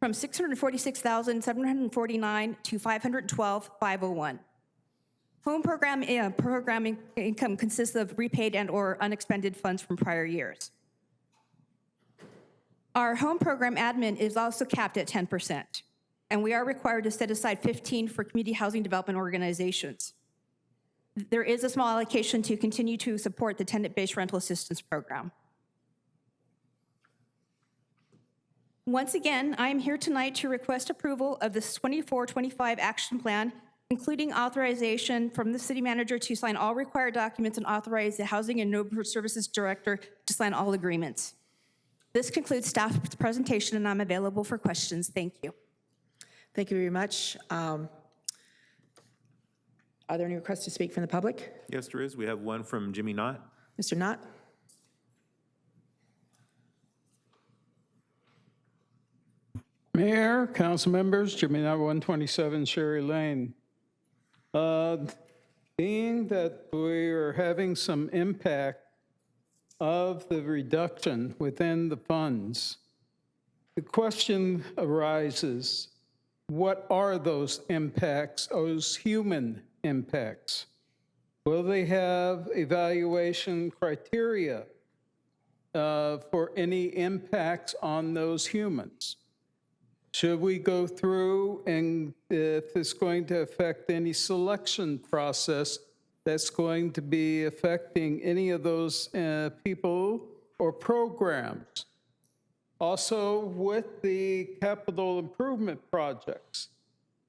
from $646,749 to $512,501. Home programming income consists of repaid and or unexpended funds from prior years. Our home program admin is also capped at 10%, and we are required to set aside 15% for community housing development organizations. There is a small allocation to continue to support the tenant-based rental assistance program. Once again, I am here tonight to request approval of this 24-25 action plan, including authorization from the city manager to sign all required documents and authorize the Housing and Neighborhood Services Director to sign all agreements. This concludes staff's presentation, and I'm available for questions. Thank you. Thank you very much. Are there any requests to speak from the public? Yes, there is. We have one from Jimmy Knott. Mr. Knott? Mayor, council members, Jimmy Knott, 127 Sherry Lane. Being that we are having some impact of the reduction within the funds, the question arises, what are those impacts, those human impacts? Will they have evaluation criteria for any impacts on those humans? Should we go through and if it's going to affect any selection process that's going to be affecting any of those people or programs? Also, with the capital improvement projects,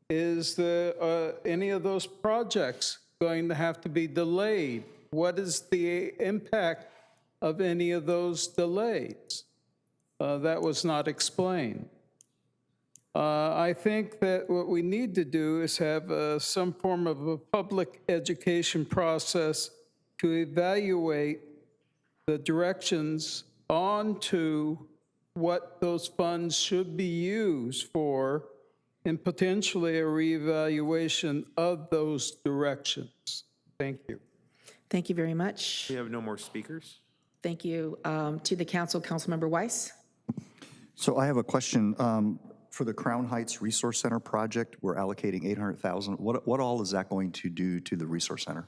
is any of those projects going to have to be delayed? What is the impact of any of those delays? That was not explained. I think that what we need to do is have some form of a public education process to evaluate the directions onto what those funds should be used for and potentially a reevaluation of those directions. Thank you. Thank you very much. We have no more speakers. Thank you. To the council, Councilmember Weiss. So I have a question. For the Crown Heights Resource Center project, we're allocating $800,000. What all is that going to do to the Resource Center?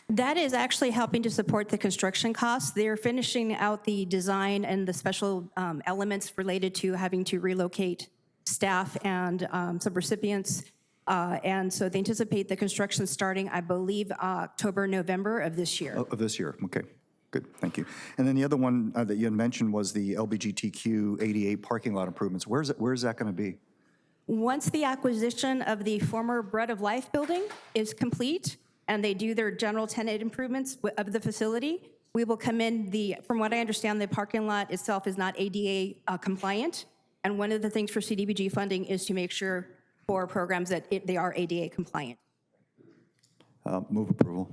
That is actually helping to support the construction costs. They're finishing out the design and the special elements related to having to relocate staff and subrecipients. And so they anticipate the construction starting, I believe, October, November of this year. Of this year, okay. Good, thank you. And then the other one that you had mentioned was the LGBTQ 88 parking lot improvements. Where is that going to be? Once the acquisition of the former Bread of Life building is complete, and they do their general tenant improvements of the facility. We will come in, from what I understand, the parking lot itself is not ADA compliant. And one of the things for CDBG funding is to make sure for programs that they are ADA compliant. Move approval.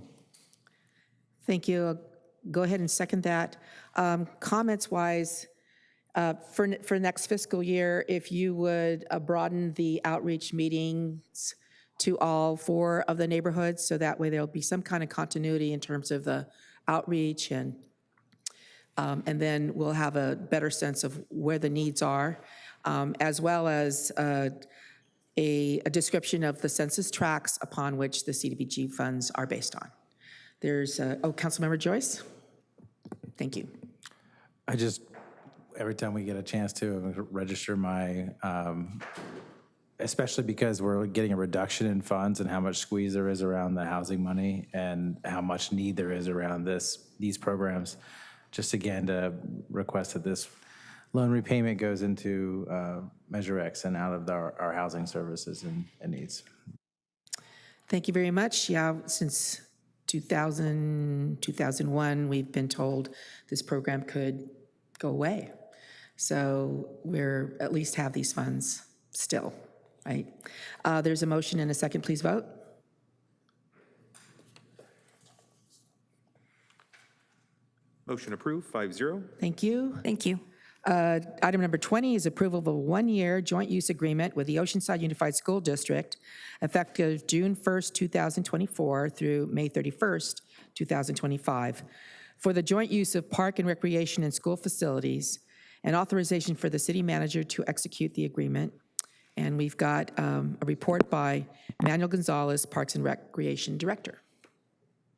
Thank you. I'll go ahead and second that. Comments-wise, for next fiscal year, if you would broaden the outreach meetings to all 4 of the neighborhoods, so that way there'll be some kind of continuity in terms of the outreach, and then we'll have a better sense of where the needs are, as well as a description of the census tracts upon which the CDBG funds are based on. There's, Councilmember Joyce? Thank you. Every time we get a chance to register my, especially because we're getting a reduction in funds and how much squeeze there is around the housing money and how much need there is around these programs, just again to request that this loan repayment goes into Measure X and out of our housing services and needs. Thank you very much. Yeah, since 2001, we've been told this program could go away. So we're at least have these funds still, right? There's a motion and a second. Please vote. Motion approved, 5-0. Thank you. Thank you. Item number 20 is approval of a one-year joint use agreement with the Oceanside Unified School District effective June 1st, 2024 through May 31st, 2025 for the joint use of park and recreation and school facilities, and authorization for the city manager to execute the agreement. And we've got a report by Manuel Gonzalez, Parks and Recreation Director.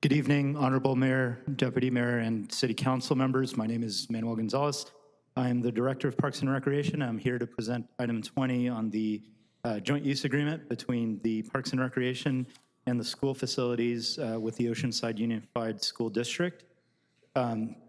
Good evening, Honorable Mayor, Deputy Mayor, and City Council members. My name is Manuel Gonzalez. I am the Director of Parks and Recreation. I'm here to present item 20 on the joint use agreement between the Parks and Recreation and the school facilities with the Oceanside Unified School District.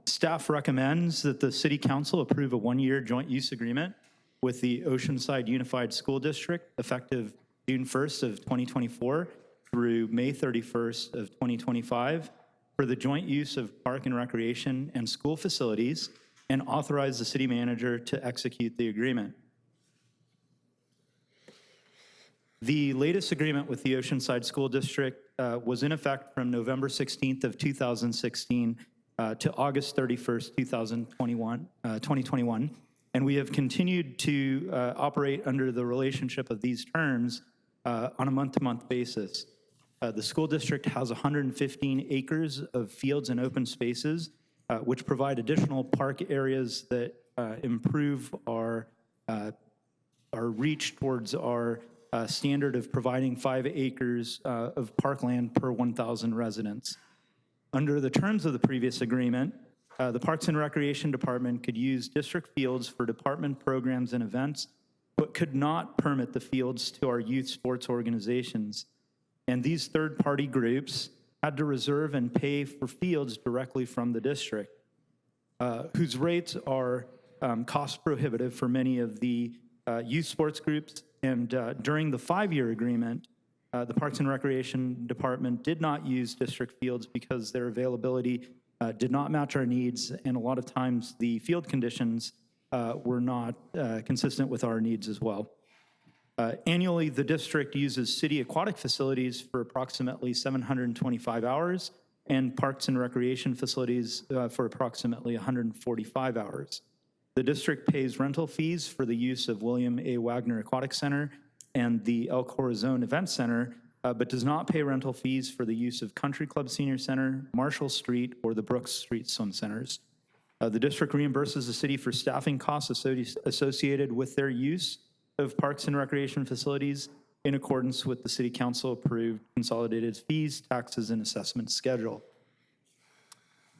Staff recommends that the City Council approve a one-year joint use agreement with the Oceanside Unified School District effective June 1st of 2024 through May 31st of 2025 for the joint use of park and recreation and school facilities, and authorize the city manager to execute the agreement. The latest agreement with the Oceanside School District was in effect from November 16th of 2016 to August 31st, 2021, and we have continued to operate under the relationship of these terms on a month-to-month basis. The school district has 115 acres of fields and open spaces which provide additional park areas that improve our reach towards our standard of providing 5 acres of parkland per 1,000 residents. Under the terms of the previous agreement, the Parks and Recreation Department could use district fields for department programs and events, but could not permit the fields to our youth sports organizations. And these third-party groups had to reserve and pay for fields directly from the district, whose rates are cost prohibitive for many of the youth sports groups. And during the 5-year agreement, the Parks and Recreation Department did not use district fields because their availability did not match our needs, and a lot of times the field conditions were not consistent with our needs as well. Annually, the district uses city aquatic facilities for approximately 725 hours and parks and recreation facilities for approximately 145 hours. The district pays rental fees for the use of William A. Wagner Aquatic Center and the El Corazon Event Center, but does not pay rental fees for the use of Country Club Senior Center, Marshall Street, or the Brooks Street Swim Centers. The district reimburses the city for staffing costs associated with their use of parks and recreation facilities in accordance with the City Council approved consolidated fees, taxes, and assessment schedule.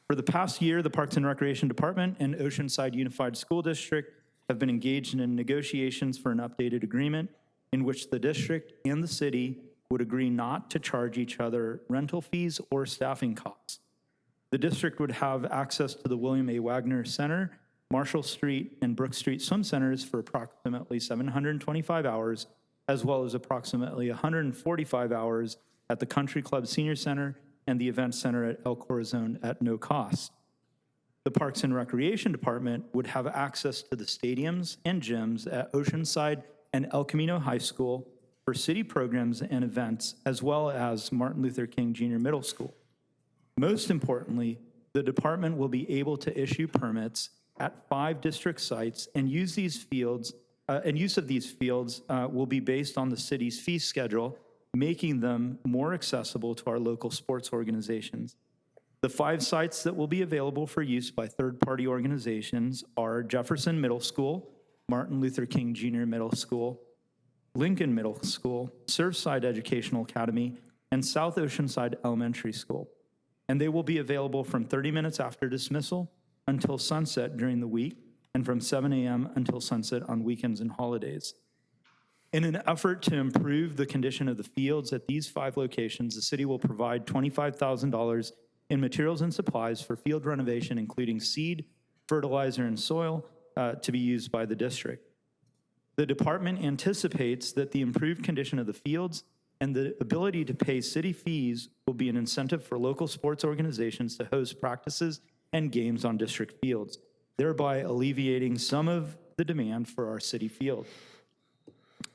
For the past year, the Parks and Recreation Department and Oceanside Unified School District have been engaged in negotiations for an updated agreement in which the district and the city would agree not to charge each other rental fees or staffing costs. The district would have access to the William A. Wagner Center, Marshall Street, and Brook Street Swim Centers for approximately 725 hours, as well as approximately 145 hours at the Country Club Senior Center and the Event Center at El Corazon at no cost. The Parks and Recreation Department would have access to the stadiums and gyms at Oceanside and El Camino High School for city programs and events, as well as Martin Luther King Jr. Middle School. Most importantly, the department will be able to issue permits at 5 district sites, and use of these fields will be based on the city's fee schedule, making them more accessible to our local sports organizations. The 5 sites that will be available for use by third-party organizations are Jefferson Middle School, Martin Luther King Jr. Middle School, Lincoln Middle School, Surfside Educational Academy, and South Oceanside Elementary School. And they will be available from 30 minutes after dismissal until sunset during the week, and from 7 a.m. until sunset on weekends and holidays. In an effort to improve the condition of the fields at these 5 locations, the city will provide $25,000 in materials and supplies for field renovation, including seed, fertilizer, and soil to be used by the district. The department anticipates that the improved condition of the fields and the ability to pay city fees will be an incentive for local sports organizations to host practices and games on district fields, thereby alleviating some of the demand for our city field.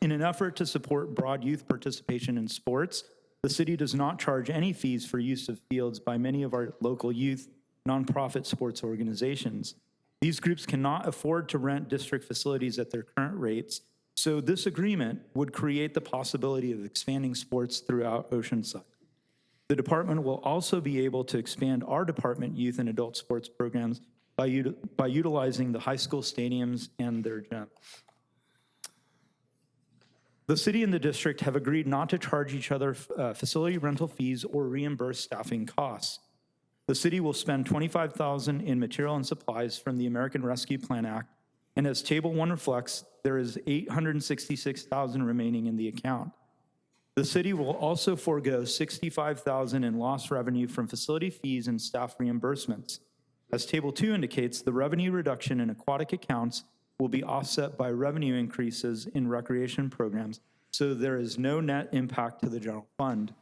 In an effort to support broad youth participation in sports, the city does not charge any fees for use of fields by many of our local youth nonprofit sports organizations. These groups cannot afford to rent district facilities at their current rates, so this agreement would create the possibility of expanding sports throughout Oceanside. The department will also be able to expand our department youth and adult sports programs by utilizing the high school stadiums and their gym. The city and the district have agreed not to charge each other facility rental fees or reimburse staffing costs. The city will spend $25,000 in material and supplies from the American Rescue Plan Act, and as Table 1 reflects, there is $866,000 remaining in the account. The city will also forego $65,000 in lost revenue from facility fees and staff reimbursements. As Table 2 indicates, the revenue reduction in aquatic accounts will be offset by revenue increases in recreation programs, so there is no net impact to the general fund.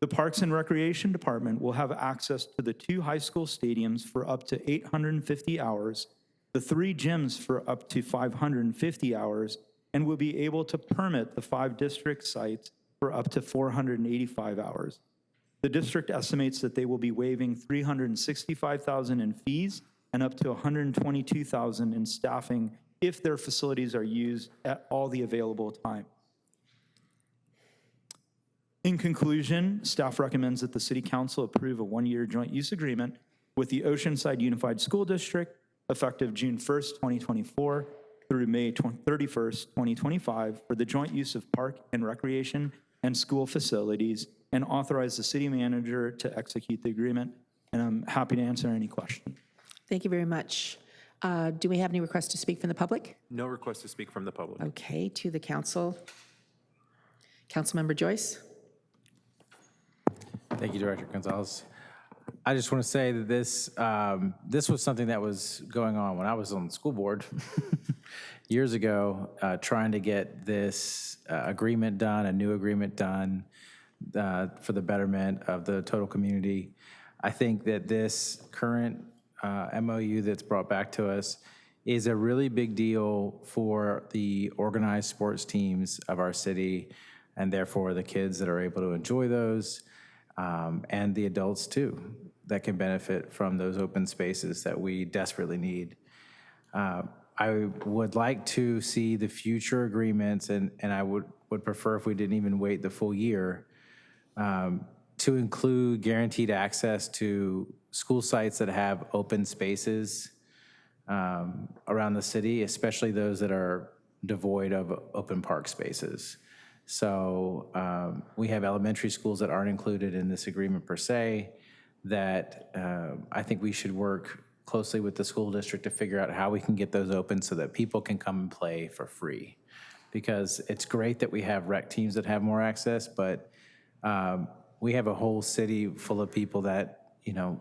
The Parks and Recreation Department will have access to the 2 high school stadiums for up to 850 hours, the 3 gyms for up to 550 hours, and will be able to permit the 5 district sites for up to 485 hours. The district estimates that they will be waiving $365,000 in fees and up to $122,000 in staffing if their facilities are used at all the available time. In conclusion, staff recommends that the City Council approve a 1-year joint use agreement with the Oceanside Unified School District effective June 1st, 2024 through May 31st, 2025 for the joint use of park and recreation and school facilities, and authorize the city manager to execute the agreement. And I'm happy to answer any question. Thank you very much. Do we have any requests to speak from the public? No request to speak from the public. Okay, to the council. Councilmember Joyce? Thank you, Director Gonzalez. I just want to say that this was something that was going on when I was on the school board years ago, trying to get this agreement done, a new agreement done for the betterment of the total community. I think that this current MOU that's brought back to us is a really big deal for the organized sports teams of our city, and therefore the kids that are able to enjoy those, and the adults too, that can benefit from those open spaces that we desperately need. I would like to see the future agreements, and I would prefer if we didn't even wait the full year, to include guaranteed access to school sites that have open spaces around the city, especially those that are devoid of open park spaces. So we have elementary schools that aren't included in this agreement per se, that I think we should work closely with the school district to figure out how we can get those open so that people can come and play for free. Because it's great that we have rec teams that have more access, but we have a whole city full of people that, you know,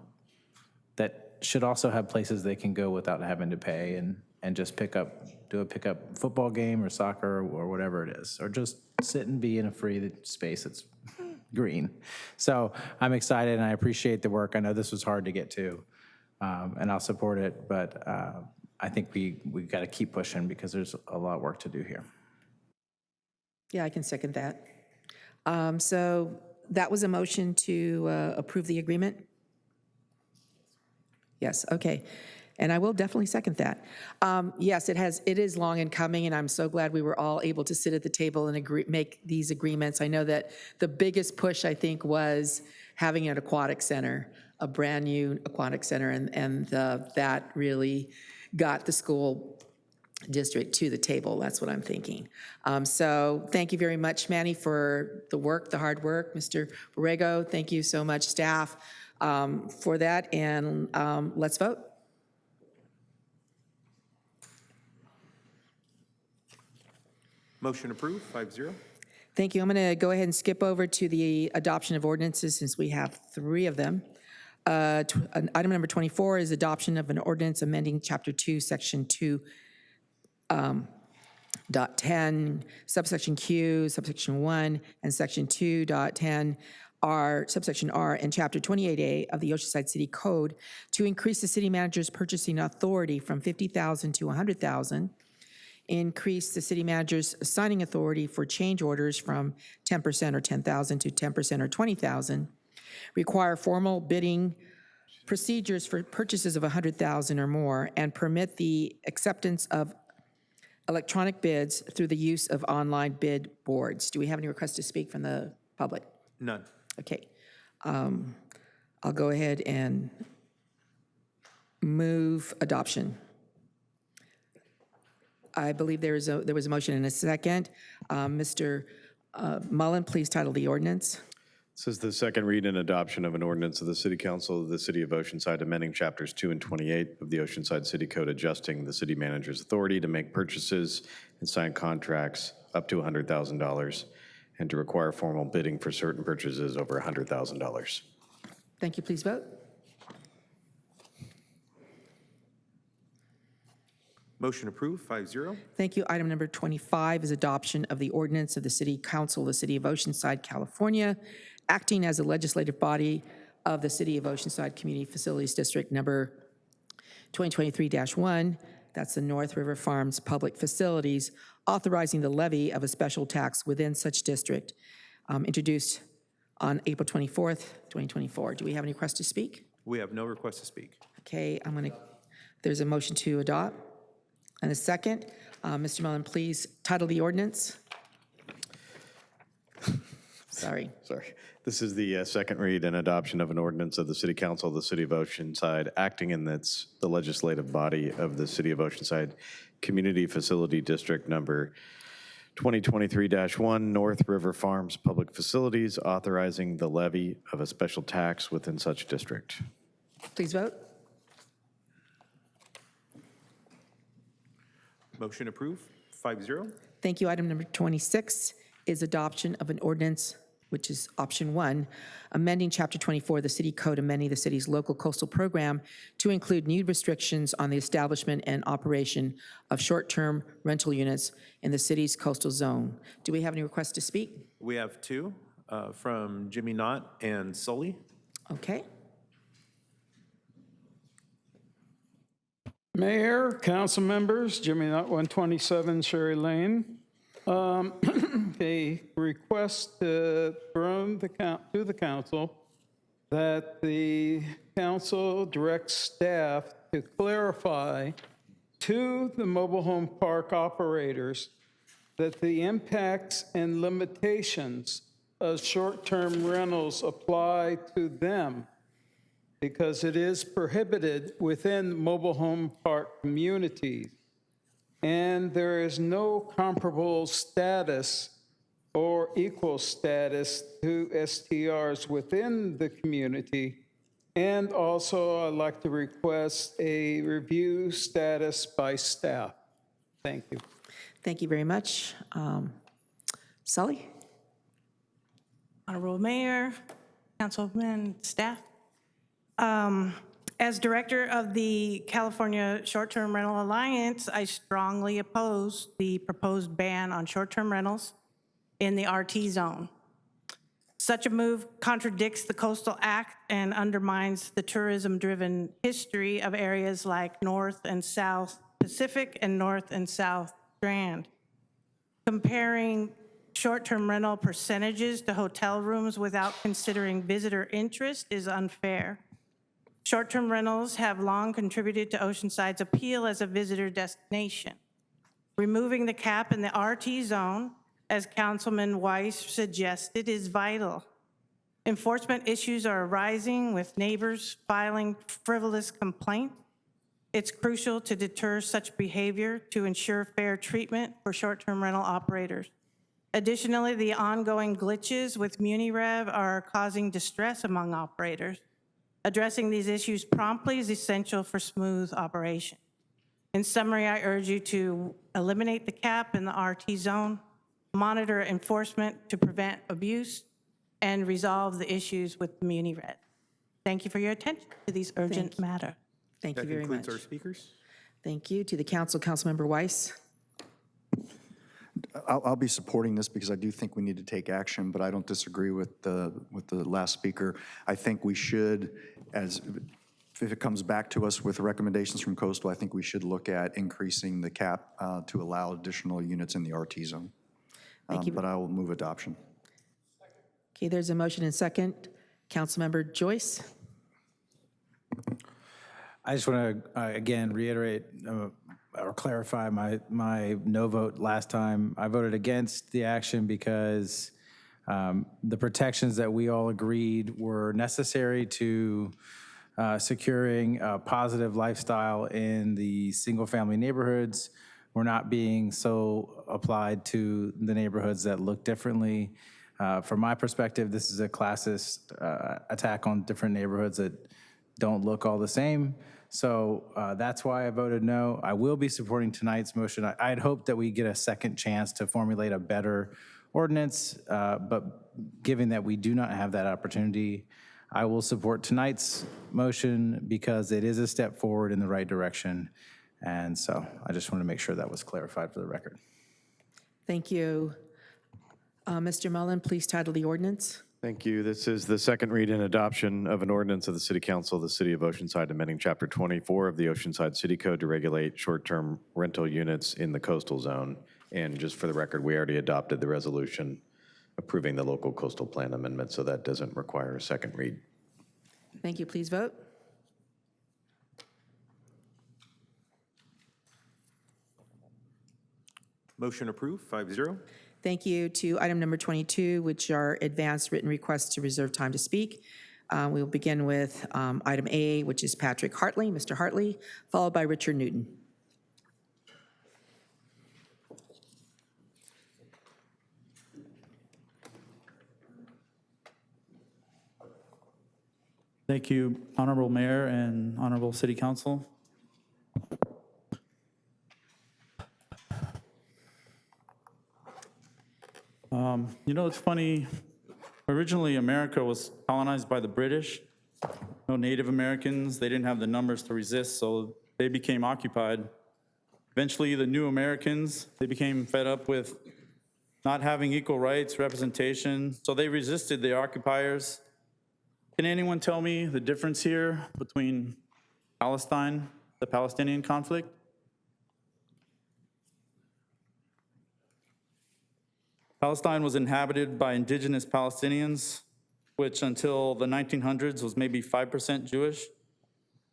that should also have places they can go without having to pay and just do a pickup football game or soccer or whatever it is, or just sit and be in a free space that's, green. So I'm excited and I appreciate the work. I know this was hard to get to, and I'll support it, but I think we've got to keep pushing because there's a lot of work to do here. Yeah, I can second that. So that was a motion to approve the agreement? Yes, okay. And I will definitely second that. Yes, it is long in coming, and I'm so glad we were all able to sit at the table and make these agreements. I know that the biggest push, I think, was having an aquatic center, a brand-new aquatic center, and that really got the school district to the table. That's what I'm thinking. So thank you very much, Manny, for the work, the hard work. Mr. Borrego, thank you so much, staff, for that. And let's vote. Motion approved, 5-0. Thank you. I'm going to go ahead and skip over to the adoption of ordinances since we have 3 of them. Item number 24 is adoption of an ordinance amending Chapter 2, Section 2, .10, subsection Q, subsection 1, and section 2.10 R, subsection R, and Chapter 28A of the Oceanside City Code to increase the city manager's purchasing authority from $50,000 to $100,000, increase the city manager's signing authority for change orders from 10% or $10,000 to 10% or $20,000, require formal bidding procedures for purchases of $100,000 or more, and permit the acceptance of electronic bids through the use of online bid boards. Do we have any requests to speak from the public? None. Okay. I'll go ahead and move adoption. I believe there was a motion and a second. Mr. Mullen, please title the ordinance. This is the second read and adoption of an ordinance of the City Council of the City of Oceanside amending Chapters 2 and 28 of the Oceanside City Code, adjusting the city manager's authority to make purchases and sign contracts up to $100,000 and to require formal bidding for certain purchases over $100,000. Thank you. Please vote. Motion approved, 5-0. Thank you. Item number 25 is adoption of the ordinance of the City Council of the City of Oceanside, California, acting as a legislative body of the City of Oceanside Community Facilities District number 2023-1, that's the North River Farms Public Facilities, authorizing the levy of a special tax within such district, introduced on April 24th, 2024. Do we have any requests to speak? We have no request to speak. Okay, there's a motion to adopt. And a second. Mr. Mullen, please title the ordinance. Sorry. This is the second read and adoption of an ordinance of the City Council of the City of Oceanside, acting in the legislative body of the City of Oceanside Community Facility District number 2023-1, North River Farms Public Facilities, authorizing the levy of a special tax within such district. Please vote. Motion approved, 5-0. Thank you. Item number 26 is adoption of an ordinance, which is option 1, amending Chapter 24 of the City Code, amending the city's local coastal program to include new restrictions on the establishment and operation of short-term rental units in the city's coastal zone. Do we have any requests to speak? We have 2 from Jimmy Knott and Sully. Okay. Mayor, council members, Jimmy Knott, 127 Sherry Lane. A request from the council that the council directs staff to clarify to the mobile home park operators that the impacts and limitations of short-term rentals apply to them, because it is prohibited within mobile home park communities. And there is no comparable status or equal status to STRs within the community. And also, I'd like to request a review status by staff. Thank you. Thank you very much. Sully? Honorable Mayor, Councilman, staff. As director of the California Short-Term Rental Alliance, I strongly oppose the proposed ban on short-term rentals in the RT zone. Such a move contradicts the Coastal Act and undermines the tourism-driven history of areas like North and South Pacific and North and South Strand. Comparing short-term rental percentages to hotel rooms without considering visitor interest is unfair. Short-term rentals have long contributed to Oceanside's appeal as a visitor destination. Removing the cap in the RT zone, as Councilman Weiss suggested, is vital. Enforcement issues are arising with neighbors filing frivolous complaints. It's crucial to deter such behavior to ensure fair treatment for short-term rental operators. Additionally, the ongoing glitches with MuniRev are causing distress among operators. Addressing these issues promptly is essential for smooth operation. In summary, I urge you to eliminate the cap in the RT zone, monitor enforcement to prevent abuse, and resolve the issues with MuniRev. Thank you for your attention to these urgent matters. Thank you very much. That concludes our speakers. Thank you. To the council, Councilmember Weiss. I'll be supporting this because I do think we need to take action, but I don't disagree with the last speaker. I think we should, if it comes back to us with recommendations from Coastal, I think we should look at increasing the cap to allow additional units in the RT zone. Thank you. But I will move adoption. Okay, there's a motion and second. Councilmember Joyce. I just want to, again, reiterate or clarify my no vote last time. I voted against the action because the protections that we all agreed were necessary to securing a positive lifestyle in the single-family neighborhoods were not being so applied to the neighborhoods that look differently. From my perspective, this is a classist attack on different neighborhoods that don't look all the same. So that's why I voted no. I will be supporting tonight's motion. I'd hope that we get a second chance to formulate a better ordinance, but given that we do not have that opportunity, I will support tonight's motion because it is a step forward in the right direction. And so I just want to make sure that was clarified for the record. Thank you. Mr. Mullen, please title the ordinance. Thank you. This is the second read and adoption of an ordinance of the City Council of the City of Oceanside amending Chapter 24 of the Oceanside City Code to regulate short-term rental units in the coastal zone. And just for the record, we already adopted the resolution approving the local coastal plan amendment, so that doesn't require a second read. Thank you. Please vote. Motion approved, 5-0. Thank you. To item number 22, which are advanced written requests to reserve time to speak. We will begin with item A, which is Patrick Hartley, Mr. Hartley, followed by Richard Newton. Thank you, Honorable Mayor and Honorable City Council. It's funny. Originally, America was colonized by the British. No Native Americans. They didn't have the numbers to resist, so they became occupied. Eventually, the new Americans, they became fed up with not having equal rights, representation, so they resisted the occupiers. Can anyone tell me the difference here between Palestine, the Palestinian conflict? Palestine was inhabited by indigenous Palestinians, which until the 1900s was maybe 5% Jewish.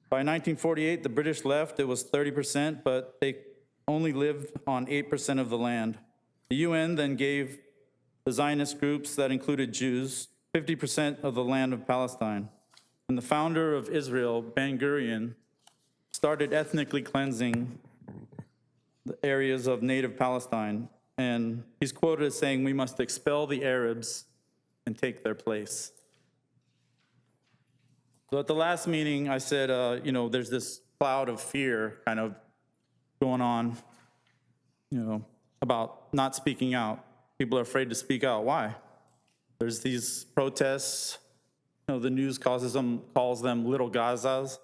By 1948, the British left, it was 30%, but they only lived on 8% of the land. The UN then gave the Zionist groups that included Jews 50% of the land of Palestine. And the founder of Israel, Ben Gurion, started ethnically cleansing the areas of native Palestine. And he's quoted as saying, "We must expel the Arabs and take their place." So at the last meeting, I said, there's this cloud of fear kind of going on, about not speaking out. People are afraid to speak out. Why? There's these protests. The news calls them little Gazas.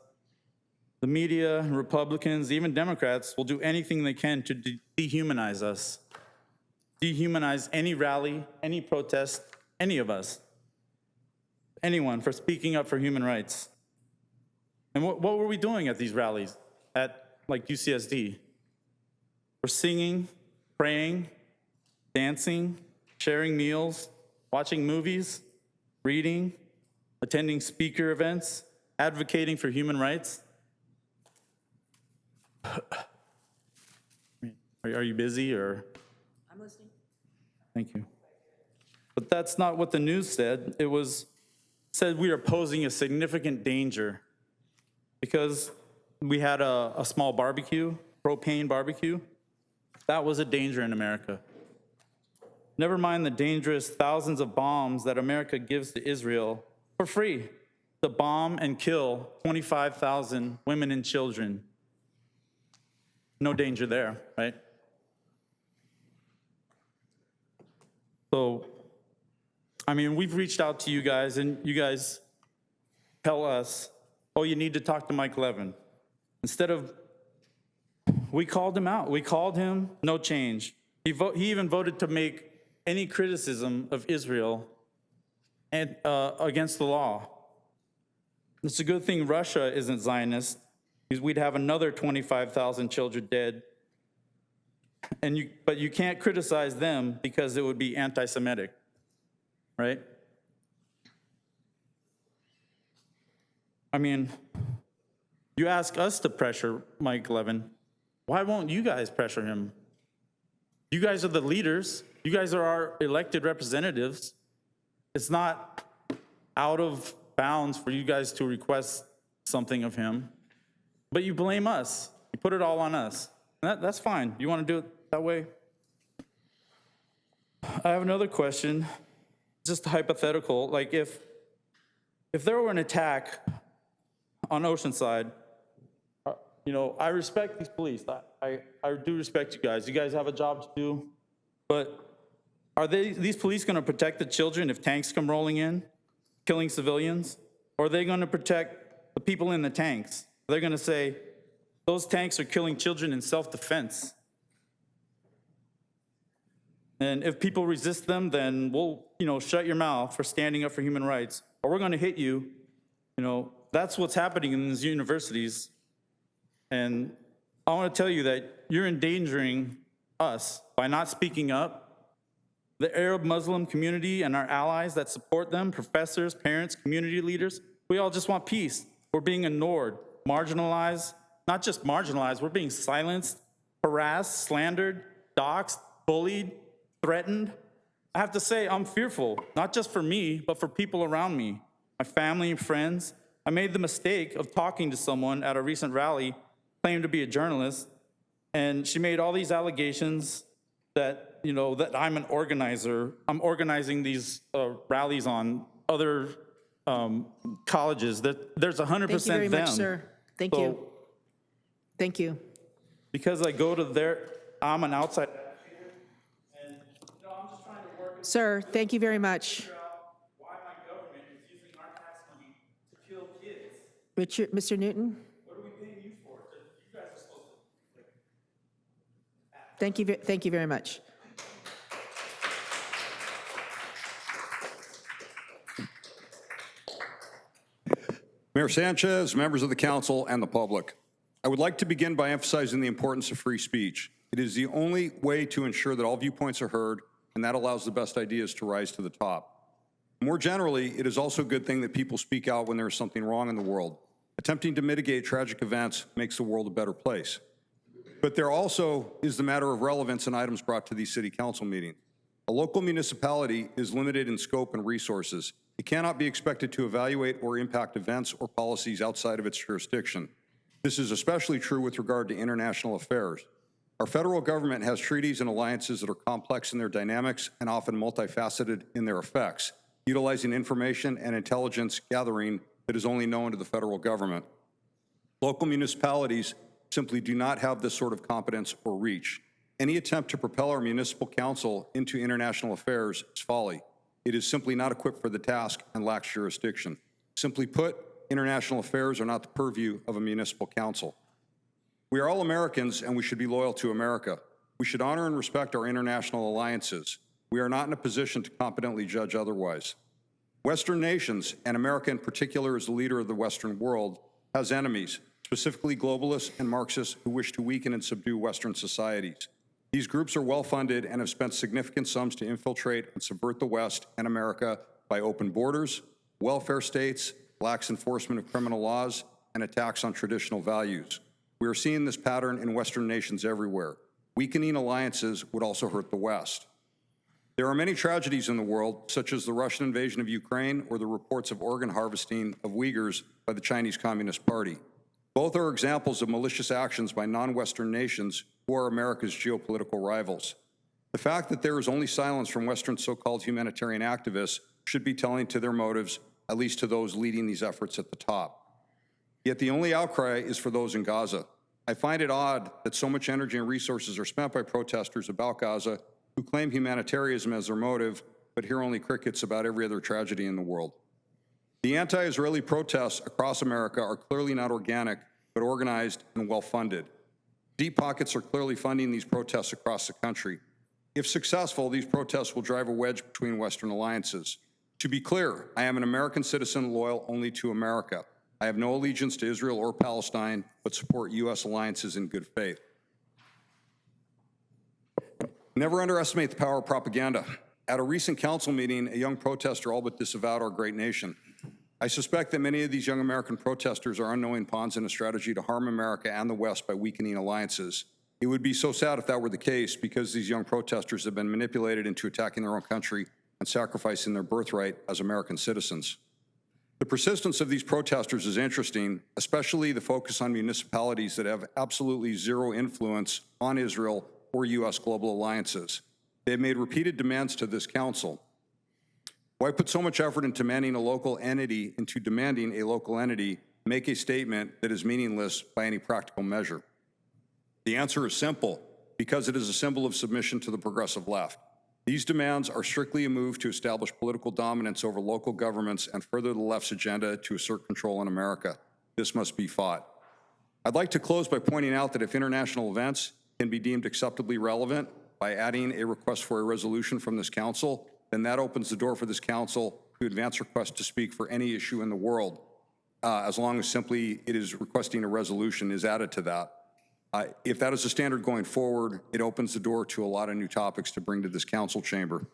The media, Republicans, even Democrats will do anything they can to dehumanize us. Dehumanize any rally, any protest, any of us. anyone for speaking up for human rights. And what were we doing at these rallies at like UCSD? We're singing, praying, dancing, sharing meals, watching movies, reading, attending speaker events, advocating for human rights. Are you busy or? I'm listening. Thank you. But that's not what the news said. It said we are posing a significant danger because we had a small barbecue, propane barbecue. That was a danger in America. Never mind the dangerous thousands of bombs that America gives to Israel for free to bomb and kill 25,000 women and children. No danger there, right? So, I mean, we've reached out to you guys, and you guys tell us, oh, you need to talk to Mike Levin. Instead of, we called him out. We called him, no change. He even voted to make any criticism of Israel and against the law. It's a good thing Russia isn't Zionist, because we'd have another 25,000 children dead. But you can't criticize them because it would be anti-Semitic, right? I mean, you ask us to pressure Mike Levin. Why won't you guys pressure him? You guys are the leaders. You guys are our elected representatives. It's not out of bounds for you guys to request something of him, but you blame us. You put it all on us. That's fine. You want to do it that way? I have another question, just hypothetical. Like if there were an attack on Oceanside, you know, I respect these police. I do respect you guys. You guys have a job to do, but are these police going to protect the children if tanks come rolling in, killing civilians? Or are they going to protect the people in the tanks? They're going to say, those tanks are killing children in self-defense. And if people resist them, then we'll, shut your mouth for standing up for human rights, or we're going to hit you. That's what's happening in these universities. And I want to tell you that you're endangering us by not speaking up. The Arab Muslim community and our allies that support them, professors, parents, community leaders, we all just want peace. We're being ignored, marginalized, not just marginalized, we're being silenced, harassed, slandered, doxxed, bullied, threatened. I have to say, I'm fearful, not just for me, but for people around me, my family and friends. I made the mistake of talking to someone at a recent rally, claimed to be a journalist, and she made all these allegations that, that I'm an organizer. I'm organizing these rallies on other colleges. That there's 100% them. Thank you very much, sir. Thank you. Thank you. Because I go to I'm an outside. And, I'm just trying to work. Sir, thank you very much. Why my government is using our tax money to kill kids. Mr. Newton? What are we paying you for? You guys are supposed to. Thank you very much. Mayor Sanchez, members of the council, and the public. I would like to begin by emphasizing the importance of free speech. It is the only way to ensure that all viewpoints are heard, and that allows the best ideas to rise to the top. More generally, it is also a good thing that people speak out when there is something wrong in the world. Attempting to mitigate tragic events makes the world a better place. But there also is the matter of relevance in items brought to these city council meetings. A local municipality is limited in scope and resources. It cannot be expected to evaluate or impact events or policies outside of its jurisdiction. This is especially true with regard to international affairs. Our federal government has treaties and alliances that are complex in their dynamics and often multifaceted in their effects, utilizing information and intelligence gathering that is only known to the federal government. Local municipalities simply do not have this sort of competence or reach. Any attempt to propel our municipal council into international affairs is folly. It is simply not equipped for the task and lacks jurisdiction. Simply put, international affairs are not the purview of a municipal council. We are all Americans, and we should be loyal to America. We should honor and respect our international alliances. We are not in a position to competently judge otherwise. Western nations, and America in particular as the leader of the Western world, has enemies, specifically globalists and Marxists who wish to weaken and subdue Western societies. These groups are well-funded and have spent significant sums to infiltrate and subvert the West and America by open borders, welfare states, lax enforcement of criminal laws, and attacks on traditional values. We are seeing this pattern in Western nations everywhere. Weakening alliances would also hurt the West. There are many tragedies in the world, such as the Russian invasion of Ukraine or the reports of organ harvesting of Uyghurs by the Chinese Communist Party. Both are examples of malicious actions by non-Western nations who are America's geopolitical rivals. The fact that there is only silence from Western so-called humanitarian activists should be telling to their motives, at least to those leading these efforts at the top. Yet the only outcry is for those in Gaza. I find it odd that so much energy and resources are spent by protesters about Gaza who claim humanitarianism as their motive, but hear only crickets about every other tragedy in the world. The anti-Israeli protests across America are clearly not organic, but organized and well-funded. Deep pockets are clearly funding these protests across the country. If successful, these protests will drive a wedge between Western alliances. To be clear, I am an American citizen loyal only to America. I have no allegiance to Israel or Palestine, but support U.S. alliances in good faith. Never underestimate the power of propaganda. At a recent council meeting, a young protester all but disavowed our great nation. I suspect that many of these young American protesters are unknowing pawns in a strategy to harm America and the West by weakening alliances. It would be so sad if that were the case, because these young protesters have been manipulated into attacking their own country and sacrificing their birthright as American citizens. The persistence of these protesters is interesting, especially the focus on municipalities that have absolutely zero influence on Israel or U.S. global alliances. They have made repeated demands to this council. Why put so much effort into demanding a local entity make a statement that is meaningless by any practical measure? The answer is simple: because it is a symbol of submission to the progressive left. These demands are strictly a move to establish political dominance over local governments and further the left's agenda to assert control in America. This must be fought. I'd like to close by pointing out that if international events can be deemed acceptably relevant by adding a request for a resolution from this council, then that opens the door for this council to advance requests to speak for any issue in the world, as long as simply it is requesting a resolution is added to that. If that is the standard going forward, it opens the door to a lot of new topics to bring to this council chamber.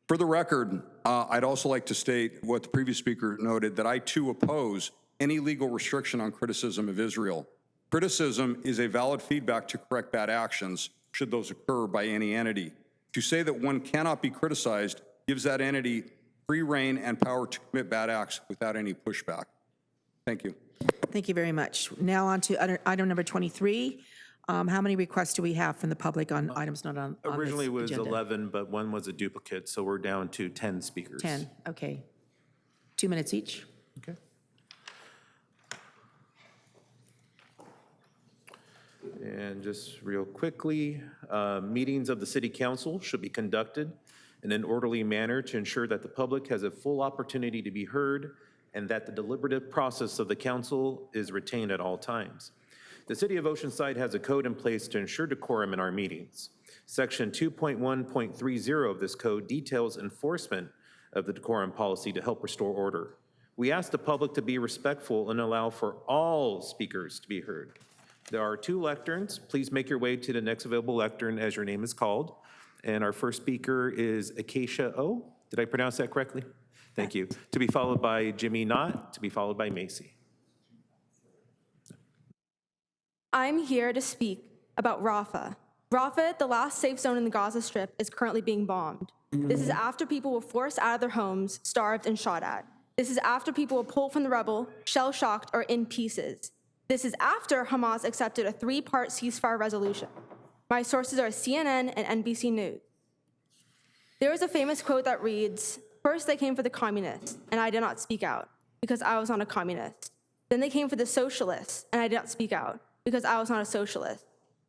For the record, I'd also like to state what the previous speaker noted, that I too oppose any legal restriction on criticism of Israel. Criticism is a valid feedback to correct bad actions, should those occur by any entity. To say that one cannot be criticized gives that entity free rein and power to commit bad acts without any pushback. Thank you. Thank you very much. Now on to item number 23. How many requests do we have from the public on items not on this Originally it was agenda? 11, but one was a duplicate, so we're down to 10 speakers. 10, okay. 2 minutes each. Okay. And just real quickly, meetings of the City Council should be conducted in an orderly manner to ensure that the public has a full opportunity to be heard and that the deliberative process of the council is retained at all times. The City of Oceanside has a code in place to ensure decorum in our meetings. Section 2.1.30 of this code details enforcement of the decorum policy to help restore order. We ask the public to be respectful and allow for all speakers to be heard. There are 2 lecterns. Please make your way to the next available lectern as your name is called. And our first speaker is Acacia O. Did I pronounce that correctly? Thank you. To be followed by Jimmy Knott, to be followed by Macy. I'm here to speak about Rafah. Rafah, the last safe zone in the Gaza Strip, is currently being bombed. This is after people were forced out of their homes, starved, and shot at. This is after people were pulled from the rubble, shell-shocked, or in pieces. This is after Hamas accepted a 3-part ceasefire resolution. My sources are CNN and NBC News. There is a famous quote that reads, "First they came for the communists, and I did not speak out, because I was not a communist. Then they came for the socialists, and I did not speak out, because I was not a socialist.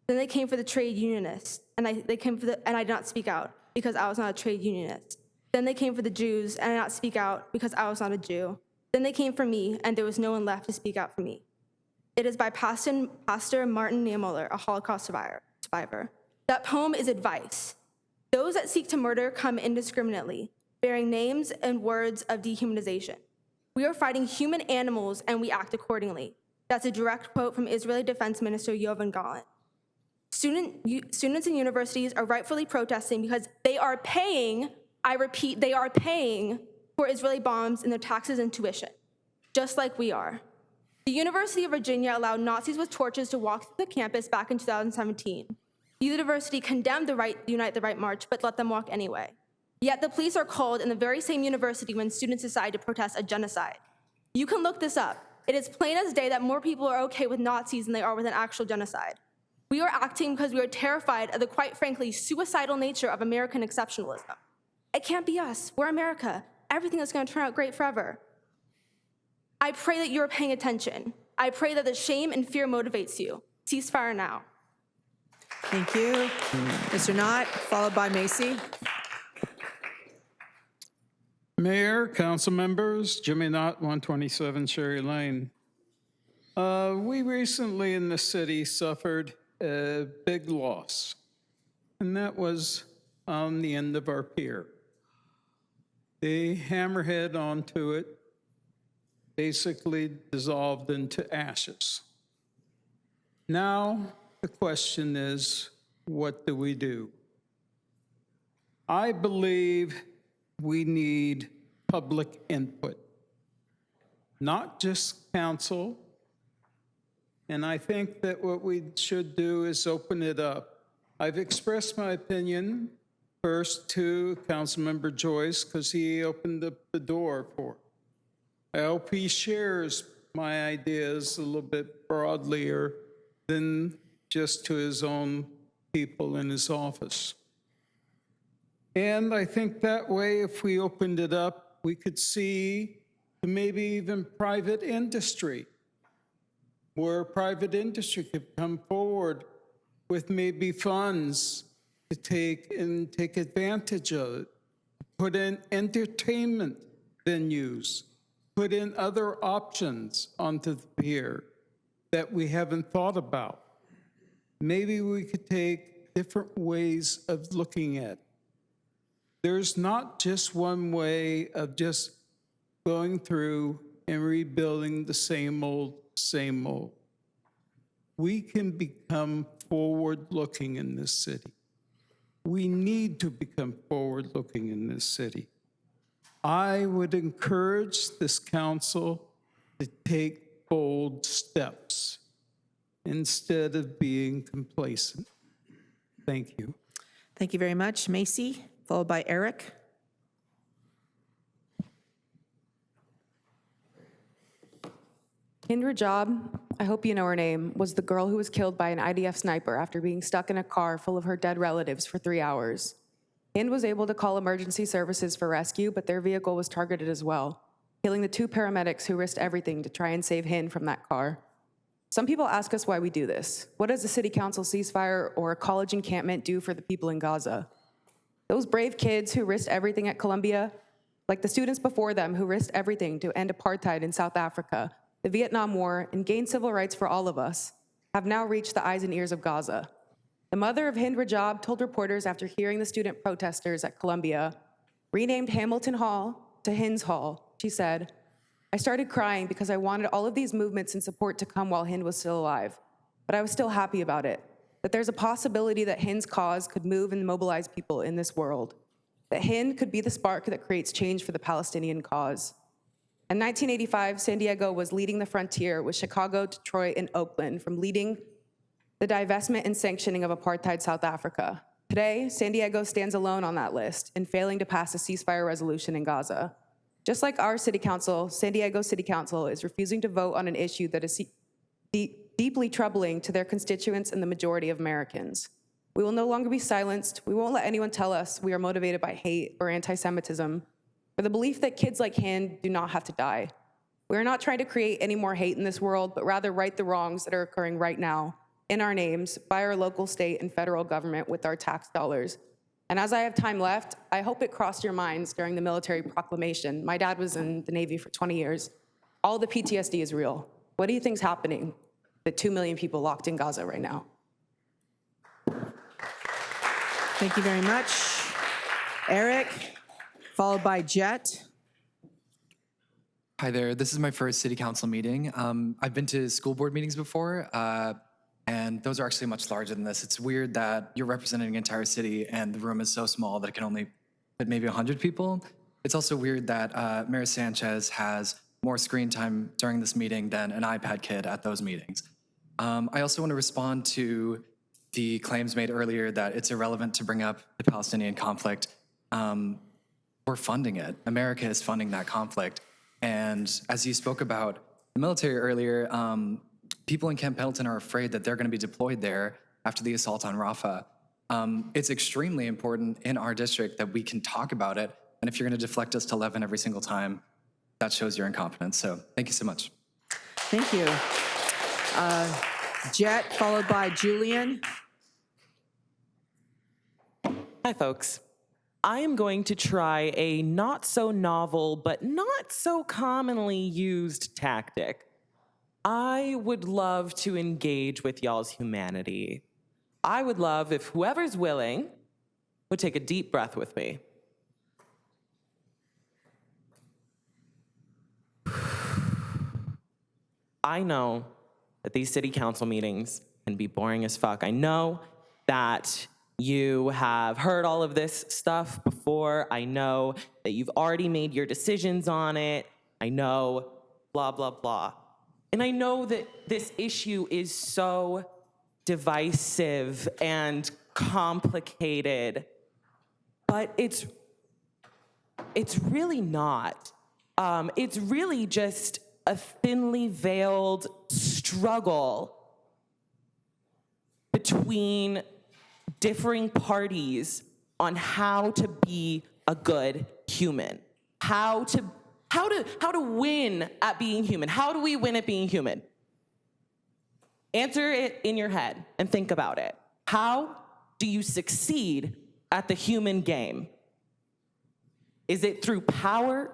Then they came for the trade unionists, and I did not speak out, because I was not a trade unionist. Then they came for the Jews, and I did not speak out, because I was not a Jew. Then they came for me, and there was no one left to speak out for me." It is by Pastor Martin Niemöller, a Holocaust survivor. That poem is advice. Those that seek to murder come indiscriminately. bearing names and words of dehumanization. We are fighting human animals and we act accordingly. That's a direct quote from Israeli Defense Minister Yoav Gallant. Students and universities are rightfully protesting because they are paying, I repeat, they are paying for Israeli bombs in their taxes and tuition, just like we are. The University of Virginia allowed Nazis with torches to walk through the campus back in 2017. The university condemned the Unite the Right march, but let them walk anyway. Yet the police are called in the very same university when students decide to protest a genocide. You can look this up. It is plain as day that more people are okay with Nazis than they are with an actual genocide. We are acting because we are terrified of the, quite frankly, suicidal nature of American exceptionalism. It can't be us. We're America. Everything is going to turn out great forever. I pray that you are paying attention. I pray that the shame and fear motivates you. Ceasefire now. Thank you. Mr. Knott, followed by Macy. Mayor, council members, Jimmy Knott, 127 Cherry Lane. We recently in the city suffered a big loss, and that was on the end of our pier. The hammerhead onto it basically dissolved into ashes. Now, the question is, what do we do? I believe we need public input, not just council. And I think that what we should do is open it up. I've expressed my opinion first to Councilmember Joyce because he opened up the door for it. I hope he shares my ideas a little bit broadlier than just to his own people in his office. And I think that way, if we opened it up, we could see maybe even private industry, where private industry could come forward with maybe funds to take advantage of it, put in entertainment venues, put in other options onto the pier that we haven't thought about. Maybe we could take different ways of looking at it. There's not just one way of just going through and rebuilding the same old, same old. We can become forward-looking in this city. We need to become forward-looking in this city. I would encourage this council to take bold steps instead of being complacent. Thank you. Thank you very much. Macy, followed by Eric. Hind Rajab, I hope you know her name, was the girl who was killed by an IDF sniper after being stuck in a car full of her dead relatives for 3 hours. Hind was able to call emergency services for rescue, but their vehicle was targeted as well, killing the 2 paramedics who risked everything to try and save Hind from that car. Some people ask us why we do this. What does a city council ceasefire or a college encampment do for the people in Gaza? Those brave kids who risked everything at Columbia, like the students before them who risked everything to end apartheid in South Africa, the Vietnam War, and gain civil rights for all of us, have now reached the eyes and ears of Gaza. The mother of Hind Rajab told reporters after hearing the student protesters at Columbia, renamed Hamilton Hall to Hind's Hall, she said, "I started crying because I wanted all of these movements and support to come while Hind was still alive, but I was still happy about it, that there's a possibility that Hind's cause could move and mobilize people in this world, that Hind could be the spark that creates change for the Palestinian cause." In 1985, San Diego was leading the frontier with Chicago, Detroit, and Oakland from leading the divestment and sanctioning of apartheid South Africa. Today, San Diego stands alone on that list in failing to pass a ceasefire resolution in Gaza. Just like our city council, San Diego City Council is refusing to vote on an issue that is deeply troubling to their constituents and the majority of Americans. We will no longer be silenced. We won't let anyone tell us we are motivated by hate or anti-Semitism, or the belief that kids like Hind do not have to die. We are not trying to create any more hate in this world, but rather right the wrongs that are occurring right now in our names by our local, state, and federal government with our tax dollars. And as I have time left, I hope it crossed your minds during the military proclamation. My dad was in the Navy for 20 years. All the PTSD is real. What do you think is happening to 2 million people locked in Gaza right now? Thank you very much. Eric, followed by Jet. Hi there. This is my first city council meeting. I've been to school board meetings before, and those are actually much larger than this. It's weird that you're representing an entire city and the room is so small that it can only fit maybe 100 people. It's also weird that Mayor Sanchez has more screen time during this meeting than an iPad kid at those meetings. I also want to respond to the claims made earlier that it's irrelevant to bring up the Palestinian conflict. We're funding it. America is funding that conflict. And as you spoke about the military earlier, people in Camp Pendleton are afraid that they're going to be deployed there after the assault on Rafah. It's extremely important in our district that we can talk about it. And if you're going to deflect us to 11 every single time, that shows your incompetence. So thank you so much. Thank you. Jet, followed by Julian. Hi, folks. I am going to try a not so novel but not so commonly used tactic. I would love to engage with y'all's humanity. I would love if whoever's willing would take a deep breath with me. I know that these city council meetings can be boring as fuck. I know that you have heard all of this stuff before. I know that you've already made your decisions on it. I know blah, blah, blah. And I know that this issue is so divisive and complicated, but it's really not. It's really just a thinly veiled struggle between differing parties on how to be a good human, how to win at being human. How do we win at being human? Answer it in your head and think about it. How do you succeed at the human game? Is it through power?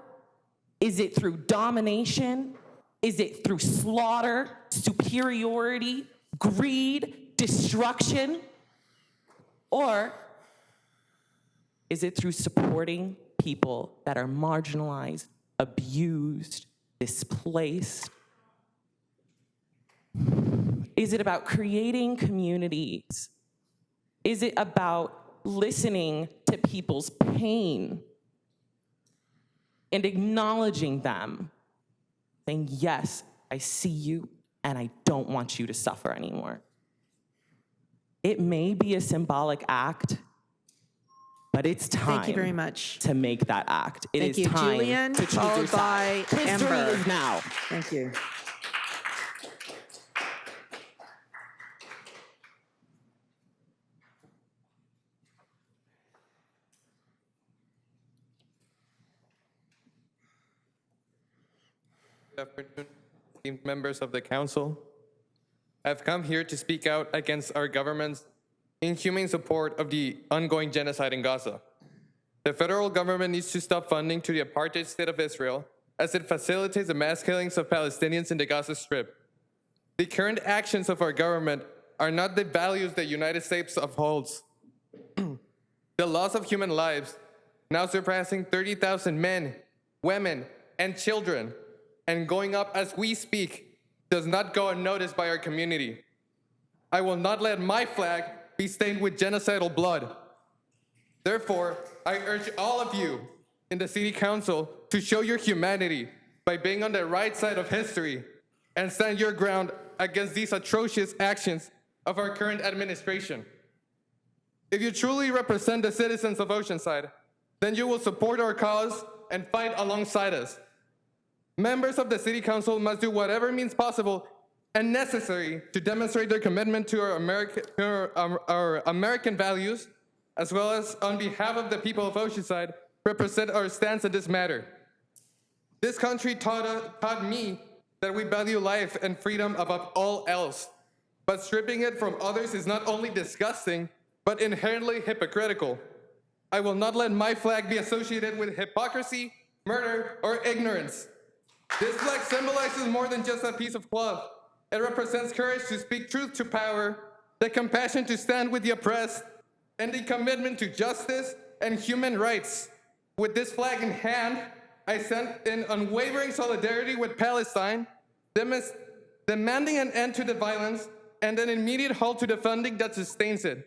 Is it through domination? Is it through slaughter, superiority, greed, destruction? Or is it through supporting people that are marginalized, abused, displaced? Is it about creating communities? Is it about listening to people's pain and acknowledging them, saying, yes, I see you and I don't want you to suffer anymore? It may be a symbolic act, but it's time. Thank you very much. To make that act. It Thank is you, time Julian, to choose followed your side. by History Amber. is now. Thank you. Good afternoon, esteemed members of the council. I've come here to speak out against our government's inhumane support of the ongoing genocide in Gaza. The federal government needs to stop funding to the apartheid state of Israel as it facilitates the mass killings of Palestinians in the Gaza Strip. The current actions of our government are not the values the United States upholds. The loss of human lives, now surpassing 30,000 men, women, and children, and going up as we speak, does not go unnoticed by our community. I will not let my flag be stained with genocidal blood. Therefore, I urge all of you in the City Council to show your humanity by being on the right side of history and stand your ground against these atrocious actions of our current administration. If you truly represent the citizens of Oceanside, then you will support our cause and fight alongside us. Members of the City Council must do whatever means possible and necessary to demonstrate their commitment to our American values, as well as on behalf of the people of Oceanside, represent our stance in this matter. This country taught me that we value life and freedom above all else, but stripping it from others is not only disgusting, but inherently hypocritical. I will not let my flag be associated with hypocrisy, murder, or ignorance. This flag symbolizes more than just a piece of cloth. It represents courage to speak truth to power, the compassion to stand with the oppressed, and the commitment to justice and human rights. with this flag in hand, I sent in unwavering solidarity with Palestine, demanding an end to the violence and an immediate halt to the funding that sustains it.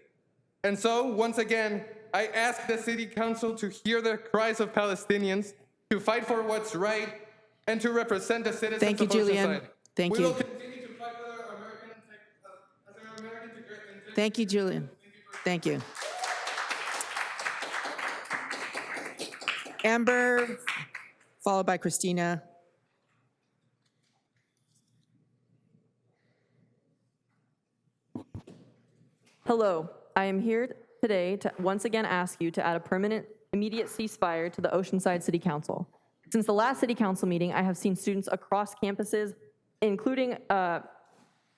And so, once again, I ask the City Council to hear the cries of Palestinians, to fight for what's right, and to represent the citizens Thank you, of Julian. Oceanside. Thank We you. will continue to fight with our American integrity. Thank you, Julian. Thank you. Amber, followed by Christina. Hello, I am here today to once again ask you to add a permanent, immediate ceasefire to the Oceanside City Council. Since the last City Council meeting, I have seen students across campuses, including on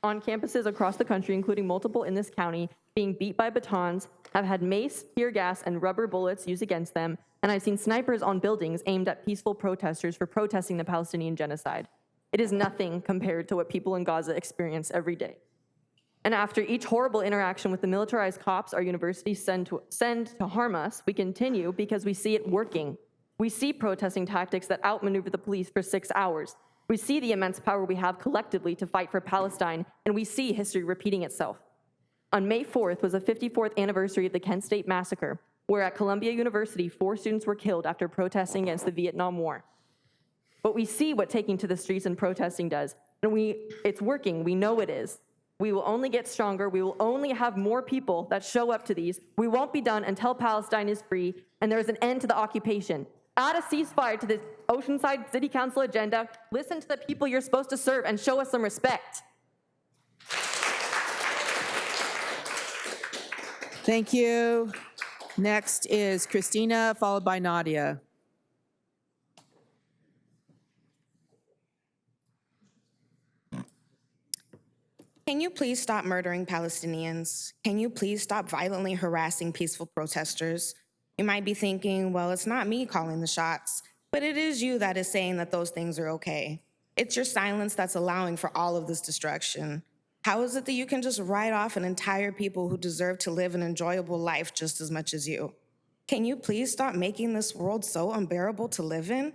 campuses across the country, including multiple in this county, being beat by batons, have had mace, tear gas, and rubber bullets used against them, and I've seen snipers on buildings aimed at peaceful protesters for protesting the Palestinian genocide. It is nothing compared to what people in Gaza experience every day. And after each horrible interaction with the militarized cops our universities send to harm us, we continue because we see it working. We see protesting tactics that outmaneuver the police for 6 hours. We see the immense power we have collectively to fight for Palestine, and we see history repeating itself. On May 4th was the 54th anniversary of the Kent State Massacre, where at Columbia University, 4 students were killed after protesting against the Vietnam War. But we see what taking to the streets and protesting does, and it's working, we know it is. We will only get stronger, we will only have more people that show up to these. We won't be done until Palestine is free and there is an end to the occupation. Add a ceasefire to the Oceanside City Council agenda, listen to the people you're supposed to serve, and show us some respect. Thank you. Next is Christina, followed by Nadia. Can you please stop murdering Palestinians? Can you please stop violently harassing peaceful protesters? You might be thinking, well, it's not me calling the shots, but it is you that is saying that those things are okay. It's your silence that's allowing for all of this destruction. How is it that you can just write off an entire people who deserve to live an enjoyable life just as much as you? Can you please stop making this world so unbearable to live in?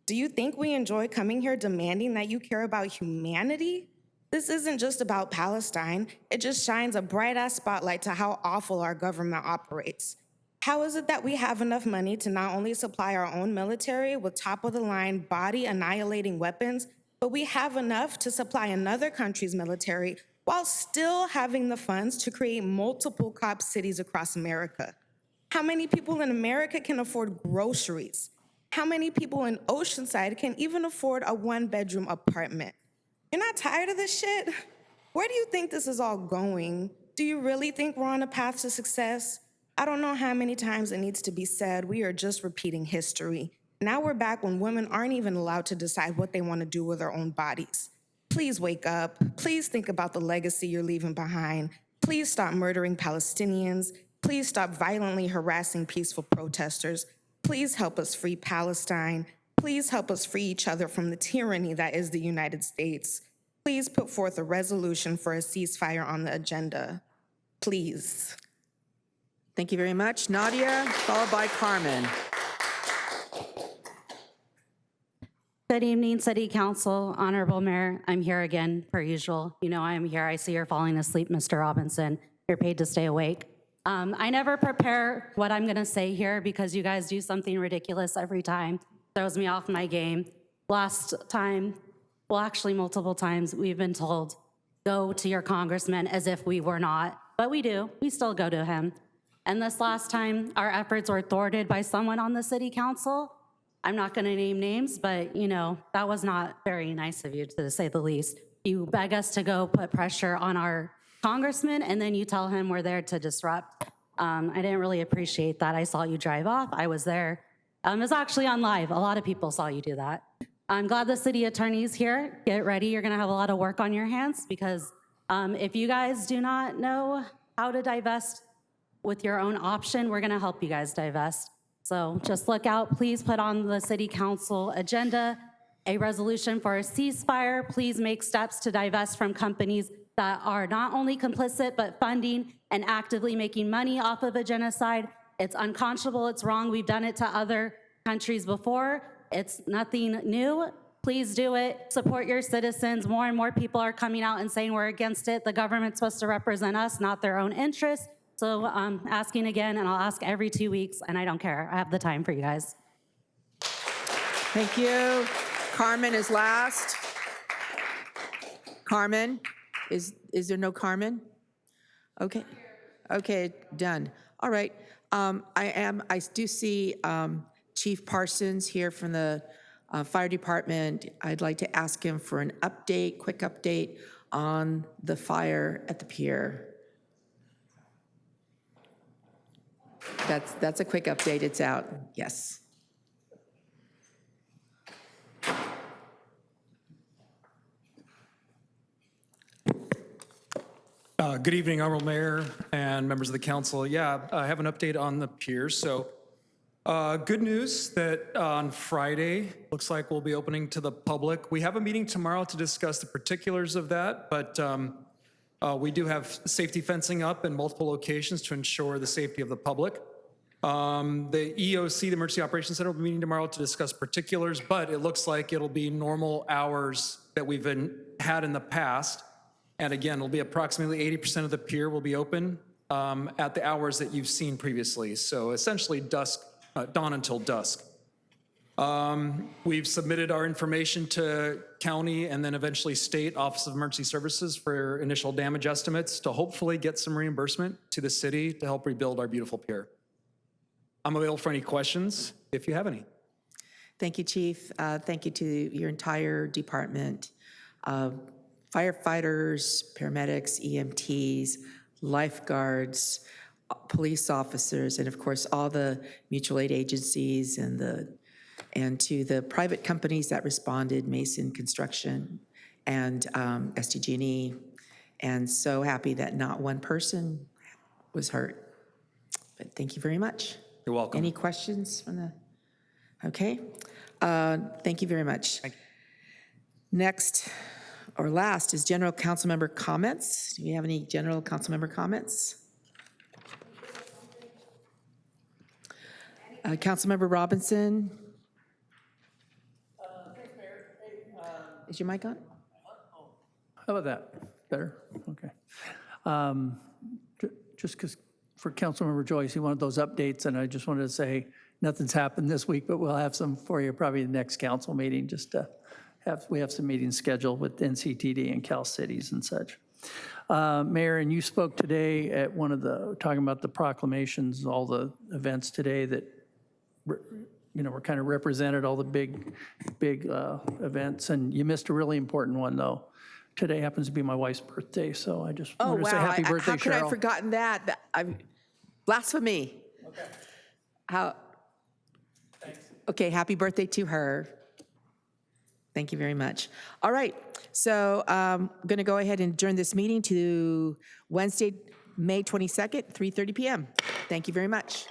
Do you think we enjoy coming here demanding that you care about humanity? This isn't just about Palestine. It just shines a bright-ass spotlight to how awful our government operates. How is it that we have enough money to not only supply our own military with top-of-the-line body-annihilating weapons, but we have enough to supply another country's military while still having the funds to create multiple COP cities across America? How many people in America can afford groceries? How many people in Oceanside can even afford a 1-bedroom apartment? You're not tired of this shit? Where do you think this is all going? Do you really think we're on a path to success? I don't know how many times it needs to be said. We are just repeating history. Now we're back when women aren't even allowed to decide what they want to do with their own bodies. Please wake up. Please think about the legacy you're leaving behind. Please stop murdering Palestinians. Please stop violently harassing peaceful protesters. Please help us free Palestine. Please help us free each other from the tyranny that is the United States. Please put forth a resolution for a ceasefire on the agenda. Please. Thank you very much. Nadia, followed by Carmen. Good evening, City Council, Honorable Mayor. I'm here again, per usual. You know I am here. I see you're falling asleep, Mr. Robinson. You're paid to stay awake. I never prepare what I'm gonna say here because you guys do something ridiculous every time. Throws me off my game. Last time, well, actually multiple times, we've been told, go to your congressman as if we were not, but we do. We still go to him. And this last time, our efforts were thwarted by someone on the City Council. I'm not gonna name names, but you know, that was not very nice of you, to say the least. You beg us to go put pressure on our congressman, and then you tell him we're there to disrupt. I didn't really appreciate that. I saw you drive off. I was there. It was actually on live. A lot of people saw you do that. I'm glad the city attorney's here. Get ready. You're going to have a lot of work on your hands because if you guys do not know how to divest with your own option, we're going to help you guys divest. So just look out. Please put on the city council agenda a resolution for a ceasefire. Please make steps to divest from companies that are not only complicit, but funding and actively making money off of a genocide. It's unconscionable, it's wrong. We've done it to other countries before. It's nothing new. Please do it. Support your citizens. More and more people are coming out and saying we're against it. The government's supposed to represent us, not their own interests. So I'm asking again, and I'll ask every 2 weeks, and I don't care. I have the time for you guys. Thank you. Carmen is last. Carmen, is there no Carmen? Okay, okay, done. All right. I do see Chief Parsons here from the Fire Department. I'd like to ask him for an update, quick update on the fire at the pier. That's a quick update. It's out. Yes. Good evening, Honorable Mayor and members of the council. Yeah, I have an update on the pier. So good news that on Friday, looks like we'll be opening to the public. We have a meeting tomorrow to discuss the particulars of that, but we do have safety fencing up in multiple locations to ensure the safety of the public. The EOC, the Emergency Operations Center, will be meeting tomorrow to discuss particulars, but it looks like it'll be normal hours that we've had in the past. And again, it'll be approximately 80% of the pier will be open at the hours that you've seen previously. So essentially dusk, dawn until dusk. We've submitted our information to county and then eventually state Office of Emergency Services for initial damage estimates to hopefully get some reimbursement to the city to help rebuild our beautiful pier. I'm available for any questions if you have any. Thank you, Chief. Thank you to your entire department. Firefighters, paramedics, EMTs, lifeguards, police officers, and of course, all the mutual aid agencies and to the private companies that responded, Mason Construction and SDG&E. And so happy that not one person was hurt. But thank you very much. You're welcome. Any questions from the, okay. Thank you very much. Thank you. Next, or last, is general council member comments. Do we have any general council member comments? Councilmember Robinson? Is your mic on? How about that? Better? Okay. Just because for Councilmember Joyce, he wanted those updates, and I just wanted to say nothing's happened this week, but we'll have some for you probably the next council meeting, just to we have some meetings scheduled with NCTD and Cal Cities and such. Mayor, and you spoke today at one of the, talking about the proclamations, all the events today that, you know, were kind of represented, all the big events, and you missed a really important one, though. Today happens to be my wife's birthday, so I just wanted to say happy birthday, how could I Cheryl. have forgotten that? Blasphemy. Okay. Thanks. Okay, happy birthday to her. Thank you very much. All right, so I'm going to go ahead and adjourn this meeting to Wednesday, May 22nd, 3:30 p.m. Thank you very much.